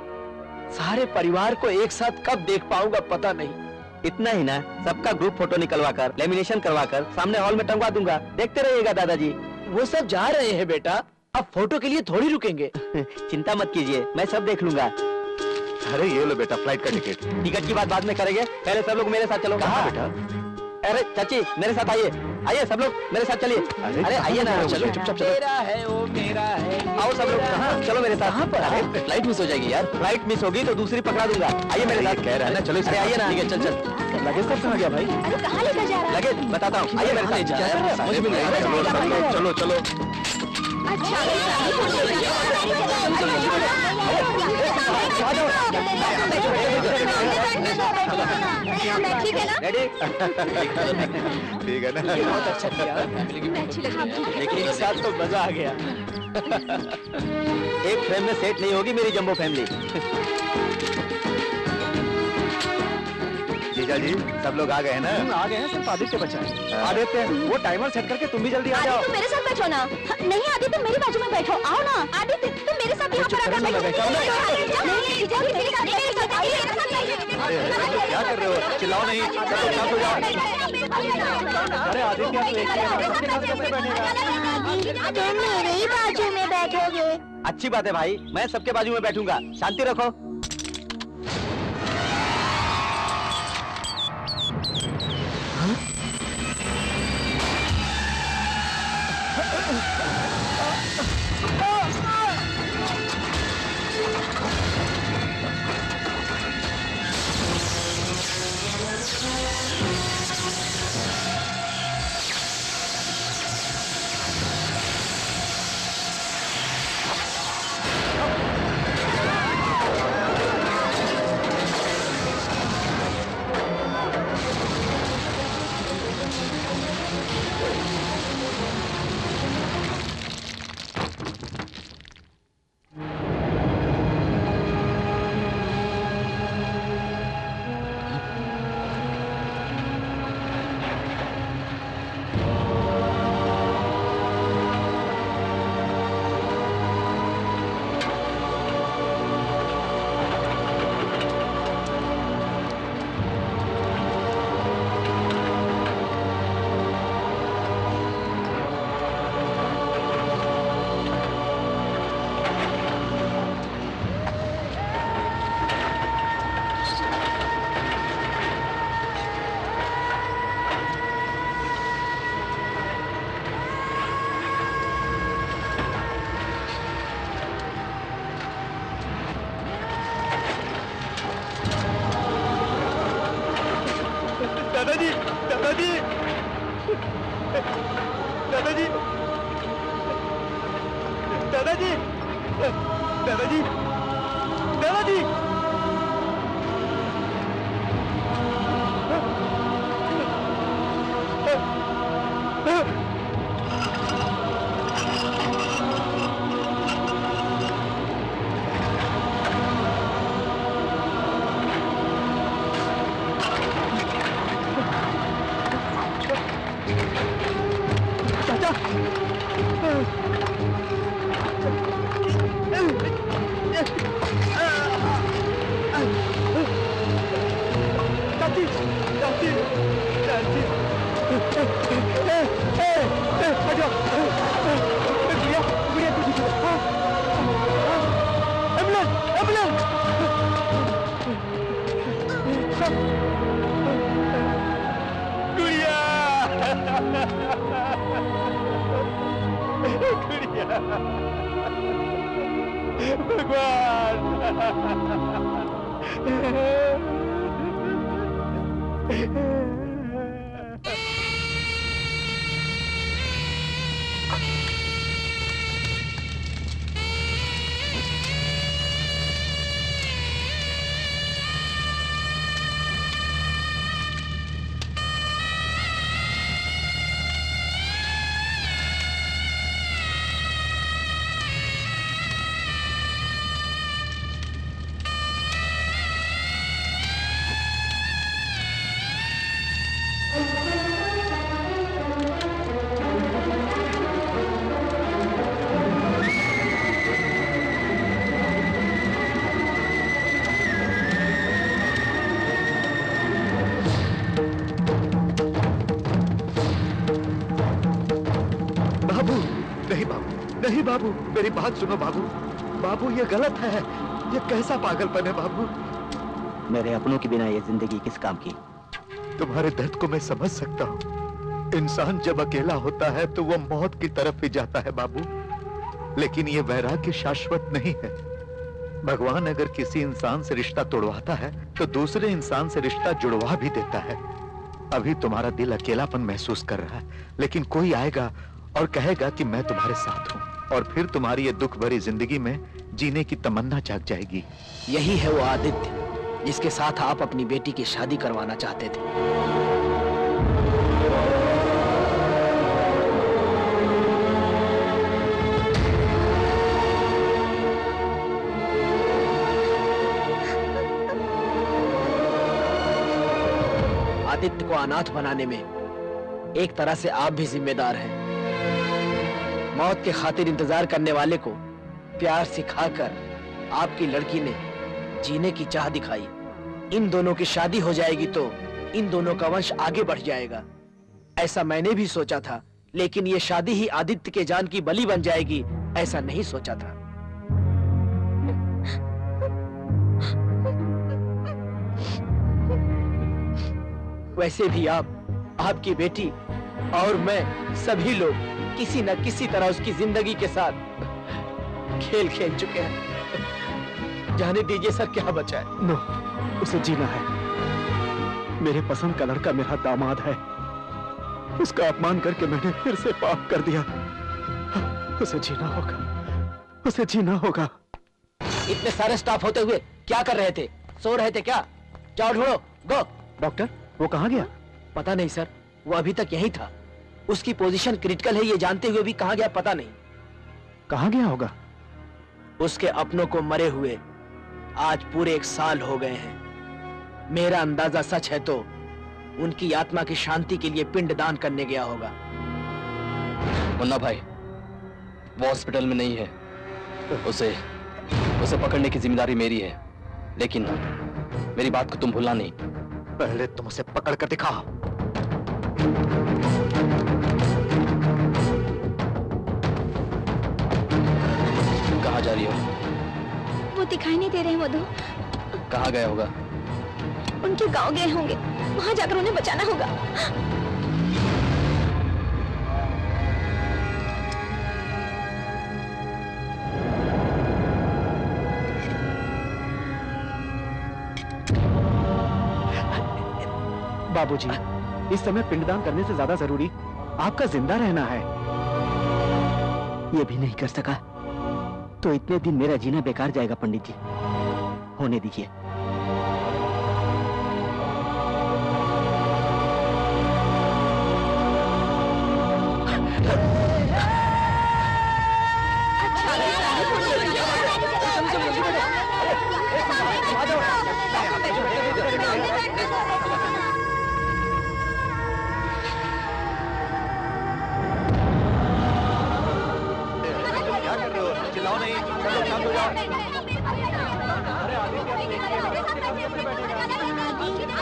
सारे परिवार को एक साथ कब देख पाऊंगा पता नहीं। इतना ही ना, सबका ग्रुप फोटो निकलवाकर लेमिनेशन करवाकर सामने हॉल में टंगवा दूंगा, देखते रहिएगा दादाजी। वो सब जा रहे हैं बेटा, अब फोटो के लिए थोड़ी रुकेंगे। चिंता मत कीजिए, मैं सब देख लूंगा। अरे ये लो बेटा फ्लाइट का टिकट। टिकट की बात बाद में करेंगे, पहले सब लोग मेरे साथ चलो। कहाँ बेटा? अरे चाची मेरे साथ आइए, आइए सब लोग मेरे साथ चलिए। अरे आइए ना, चलो चुपचाप चलो। मेरा है वो मेरा है। आओ सब लोग, कहाँ? चलो मेरे साथ। कहाँ पर? अरे फ्लाइट मिस हो जाएगी यार। फ्लाइट मिस होगी तो दूसरी पकड़ा दूंगा। आइए मेरे साथ। कह रहा है ना, चलो। अरे आइए ना। ठीक है, चल चल। लगेज कब कहाँ गया भाई? अरे कहाँ लेकर जा रहा है? लगेज बताता हूँ, आइए मेरे साथ। समझ में नहीं आ रहा। चलो चलो। ठीक है ना? रेडी? ठीक है ना? बहुत अच्छा किया। लेकिन एक साथ तो मजा आ गया। एक फ्रेम में सेट नहीं होगी मेरी जंबो फैमिली। जीजा जी, सब लोग आ गए हैं ना? आ गए हैं, सिर्फ आदित्य बचा है। आदित्य, वो टाइमर सेट करके तुम भी जल्दी आ जाओ। तुम मेरे साथ बैठो ना। नहीं आदित्य, मेरी बाजू में बैठो। आओ ना आदित्य, तुम मेरे साथ यहाँ पर आकर बैठो। नहीं, जीजा जी, मेरे साथ आइए। अरे क्या कर रहे हो? चिल्लाओ नहीं, सब शांत हो जाओ। अरे आदित्य, तू एक ही साथ कैसे बैठेगा? तुम मेरे ही बाजू में बैठोगे। अच्छी बात है भाई, मैं सबके बाजू में बैठूंगा। शांति रखो। दादाजी, दादाजी, दादाजी। नहीं बाबू, मेरी बात सुनो बाबू। बाबू ये गलत है, ये कैसा पागलपन है बाबू। मेरे अपनों के बिना ये जिंदगी किस काम की। तुम्हारे दर्द को मैं समझ सकता हूँ। इंसान जब अकेला होता है तो वो मौत की तरफ ही जाता है बाबू, लेकिन ये वैराग्य शाश्वत नहीं है। भगवान अगर किसी इंसान से रिश्ता तोड़वाता है तो दूसरे इंसान से रिश्ता जुड़वा भी देता है। अभी तुम्हारा दिल अकेलापन महसूस कर रहा है, लेकिन कोई आएगा और कहेगा कि मैं तुम्हारे साथ हूँ, और फिर तुम्हारी ये दुख भरी जिंदगी में जीने की तमन्ना जाग जाएगी। यही है वो आदित्य जिसके साथ आप अपनी बेटी की शादी करवाना चाहते थे। आदित्य को अनाथ बनाने में एक तरह से आप भी जिम्मेदार हैं। मौत के खातिर इंतजार करने वाले को प्यार सिखाकर आपकी लड़की ने जीने की चाह दिखाई। इन दोनों की शादी हो जाएगी तो इन दोनों का वंश आगे बढ़ जाएगा, ऐसा मैंने भी सोचा था। लेकिन ये शादी ही आदित्य के जान की बलि बन जाएगी, ऐसा नहीं सोचा था। वैसे भी आप, आपकी बेटी और मैं, सभी लोग किसी न किसी तरह उसकी जिंदगी के साथ खेल खेल चुके हैं। जाने दीजिए सर, क्या बचा है। नो, उसे जीना है। मेरे पसंद का लड़का मेरा दामाद है, उसका अपमान करके मैंने फिर से पाप कर दिया। उसे जीना होगा, उसे जीना होगा। इतने सारे स्टाफ होते हुए क्या कर रहे थे? सो रहे थे क्या? जाओ ढूंढो, गो। डॉक्टर, वो कहाँ गया? पता नहीं सर, वो अभी तक यहीं था। उसकी पोजीशन क्रिटिकल है ये जानते हुए भी कहाँ गया पता नहीं। कहाँ गया होगा? उसके अपनों को मरे हुए आज पूरे 1 साल हो गए हैं। मेरा अंदाजा सच है तो उनकी आत्मा की शांति के लिए पिंडदान करने गया होगा। मुन्ना भाई, वो हॉस्पिटल में नहीं है। उसे पकड़ने की जिम्मेदारी मेरी है, लेकिन मेरी बात को तुम भूलना नहीं। पहले तुम उसे पकड़ कर दिखाओ। कहाँ जा रही हो? वो दिखाई नहीं दे रहे मधु। कहाँ गया होगा? उनके गांव गए होंगे, वहां जाकर उन्हें बचाना होगा। बाबूजी, इस समय पिंडदान करने से ज्यादा जरूरी आपका जिंदा रहना है। ये भी नहीं कर सका तो इतने दिन मेरा जीना बेकार जाएगा पंडित जी। होने दीजिए।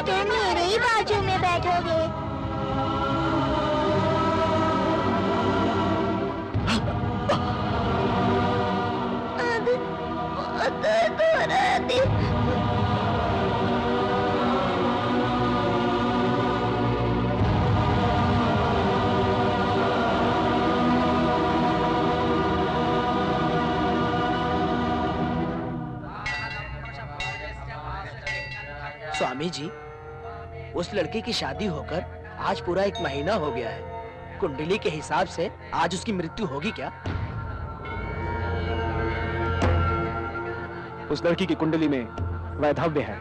तुम मेरे ही बाजू में बैठोगे। स्वामी जी, उस लड़के की शादी होकर आज पूरा 1 महीना हो गया है। कुंडली के हिसाब से आज उसकी मृत्यु होगी क्या? उस लड़की की कुंडली में वैधव्य है,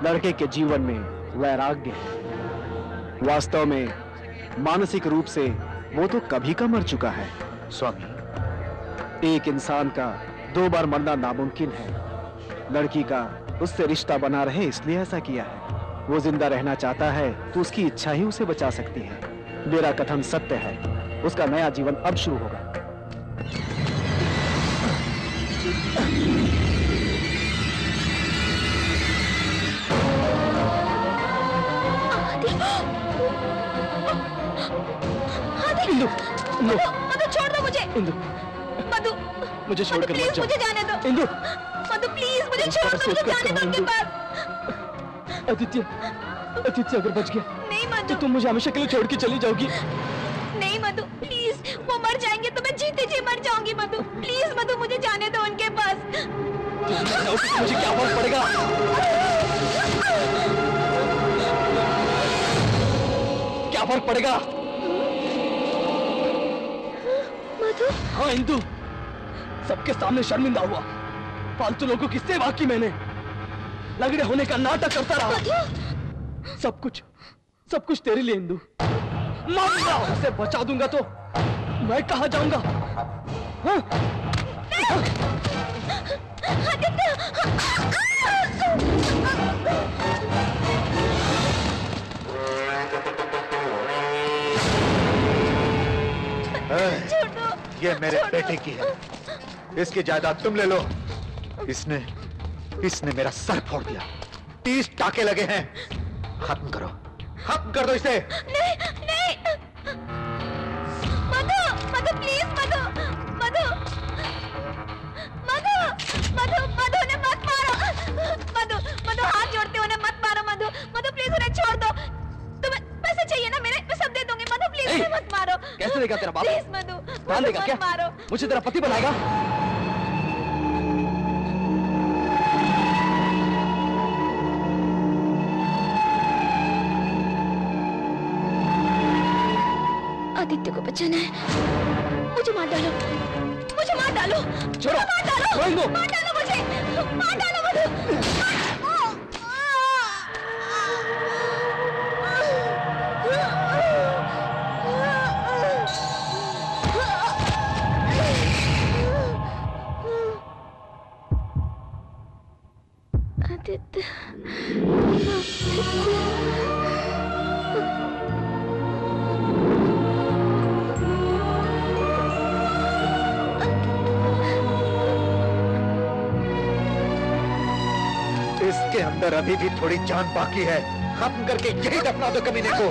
लड़के के जीवन में वैराग्य है। वास्तव में मानसिक रूप से वो तो कभी का मर चुका है। स्वामी, एक इंसान का 2 बार मरना नामुमकिन है। लड़की का उससे रिश्ता बना रहे इसलिए ऐसा किया है। वो जिंदा रहना चाहता है तो उसकी इच्छा ही उसे बचा सकती है। मेरा कथन सत्य है, उसका नया जीवन अब शुरू होगा। इंदु, मधु छोड़ दो मुझे। इंदु, मधु, मुझे छोड़कर मत जाओ। मुझे जाने दो। इंदु, मधु प्लीज मुझे छोड़ दो, मुझे जाने दो उनके पास। आदित्य, आदित्य अगर बच गया नहीं मधु, तो तुम मुझे हमेशा के लिए छोड़ के चली जाओगी। नहीं मधु प्लीज, वो मर जाएंगे तो मैं जीते जी मर जाऊंगी। मधु प्लीज, मधु मुझे जाने दो उनके पास। मुझे क्या फर्क पड़ेगा? क्या फर्क पड़ेगा? मधु? हाँ इंदु, सबके सामने शर्मिंदा हुआ। फालतू लोगों की सेवा की मैंने, लगड़े होने का नाटक करता रहा। सब कुछ तेरे लिए इंदु। मारूंगा, उसे बचा दूंगा तो मैं कहाँ जाऊंगा? हाँ? ये मेरे बेटे की है, इसकी जायदाद तुम ले लो। इसने मेरा सर फोड़ दिया, 30 टाके लगे हैं। खत्म कर दो इसे। नहीं नहीं, मधु मधु प्लीज, मधु मधु मधु मधु मधु ने मत मारो। मधु मधु हाथ जोड़ते हो, उन्हें मत मारो। मधु मधु प्लीज उन्हें छोड़ दो। तुम्हें पैसे चाहिए ना मेरे, मैं सब दे दूंगी। मधु प्लीज उन्हें मत मारो। कैसे देगा तेरा बाप? प्लीज मधु, मान देगा क्या? मारो। मुझे तेरा पति बनाएगा? आदित्य को बचाना है। मुझे मार डालो, मुझे मार डालो। छोड़ो, मार डालो, छोड़ मार डालो मुझे, मार डालो मधु। आदित्य, इसके अंदर अभी भी थोड़ी जान बाकी है। खत्म करके यही दफना दो कमीने को।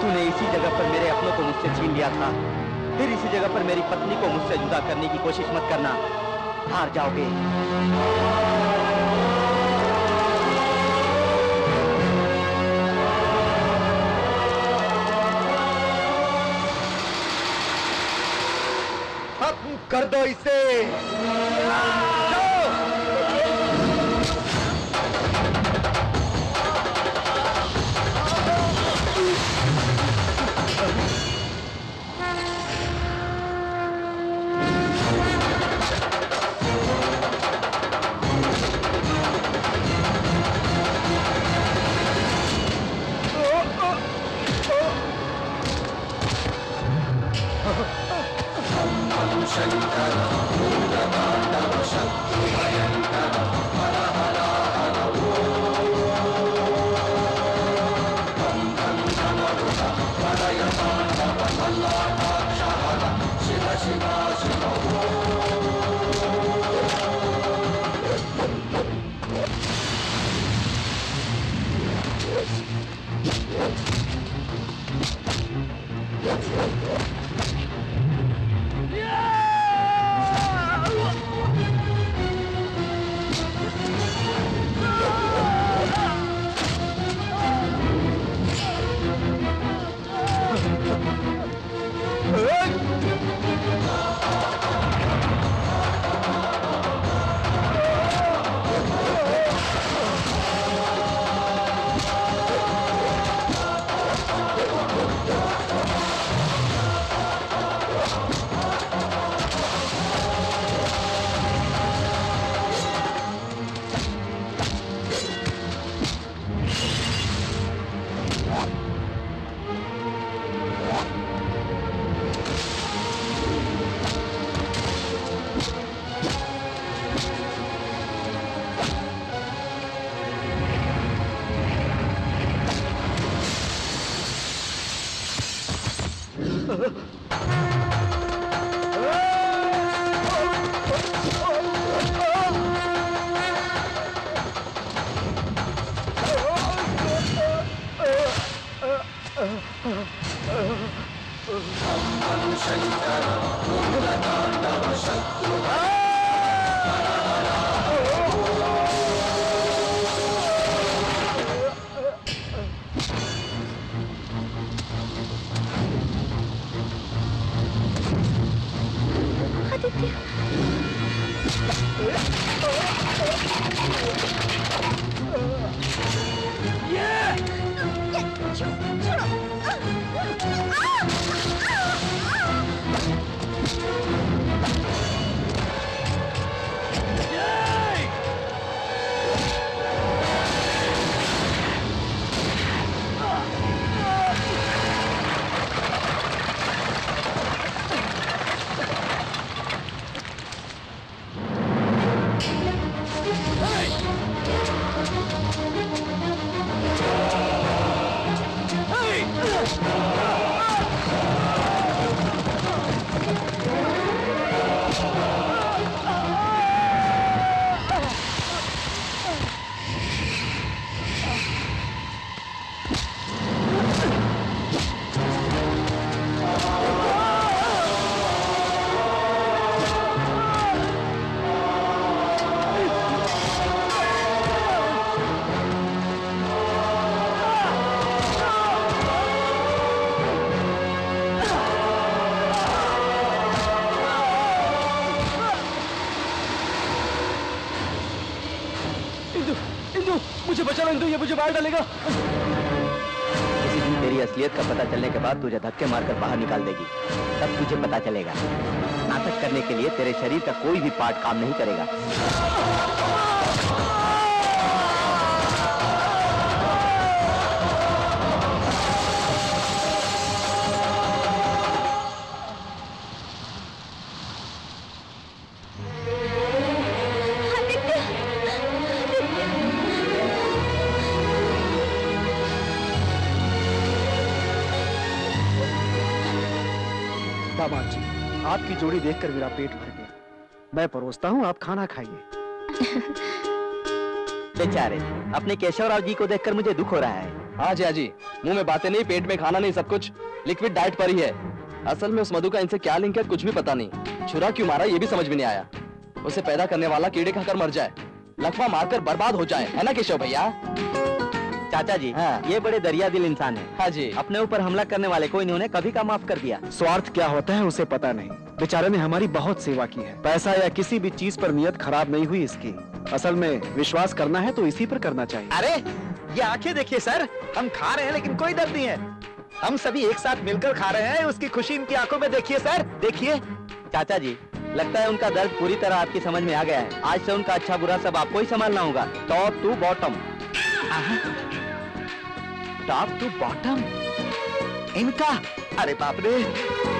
तूने इसी जगह पर मेरे अपनों को मुझसे छीन लिया था, फिर इसी जगह पर मेरी पत्नी को मुझसे जुदा करने की कोशिश मत करना, हार जाओगे। कर दो इसे। मुझे बचा लो इंदु, ये मुझे बाहर डालेगा। किसी दिन तेरी असलियत का पता चलने के बाद तुझे धक्के मारकर बाहर निकाल देगी, तब तुझे पता चलेगा। नाटक करने के लिए तेरे शरीर का कोई भी पार्ट काम नहीं करेगा। दामाद जी, आपकी जोड़ी देखकर मेरा पेट भर गया। मैं परोसता हूँ, आप खाना खाइए। बेचारे, अपने केशवराव जी को देखकर मुझे दुख हो रहा है। हाँ जी, हाँ जी, मुंह में बातें नहीं, पेट में खाना नहीं, सब कुछ लिक्विड डाइट पर ही है। असल में उस मधु का इनसे क्या लिंक है कुछ भी पता नहीं। छुरा क्यों मारा ये भी समझ में नहीं आया। उसे पैदा करने वाला कीड़े खाकर मर जाए, लकवा मारकर बर्बाद हो जाए, है ना केशव भैया? चाचा जी, हाँ। ये बड़े दरिया दिल इंसान है। हाँ जी। अपने ऊपर हमला करने वाले को इन्होंने कभी का माफ कर दिया। स्वार्थ क्या होता है उसे पता नहीं। बेचारे ने हमारी बहुत सेवा की है। पैसा या किसी भी चीज पर नियत खराब नहीं हुई इसकी। असल में विश्वास करना है तो इसी पर करना चाहिए। अरे ये आंखें देखिए सर, हम खा रहे हैं लेकिन कोई दर्द नहीं है। हम सभी एक साथ मिलकर खा रहे हैं, उसकी खुशी इनकी आंखों में देखिए सर, देखिए। चाचा जी, लगता है उनका दर्द पूरी तरह आपकी समझ में आ गया है। आज से उनका अच्छा बुरा सब आपको ही संभालना होगा, top to bottom. Top to bottom इनका? अरे बाप रे।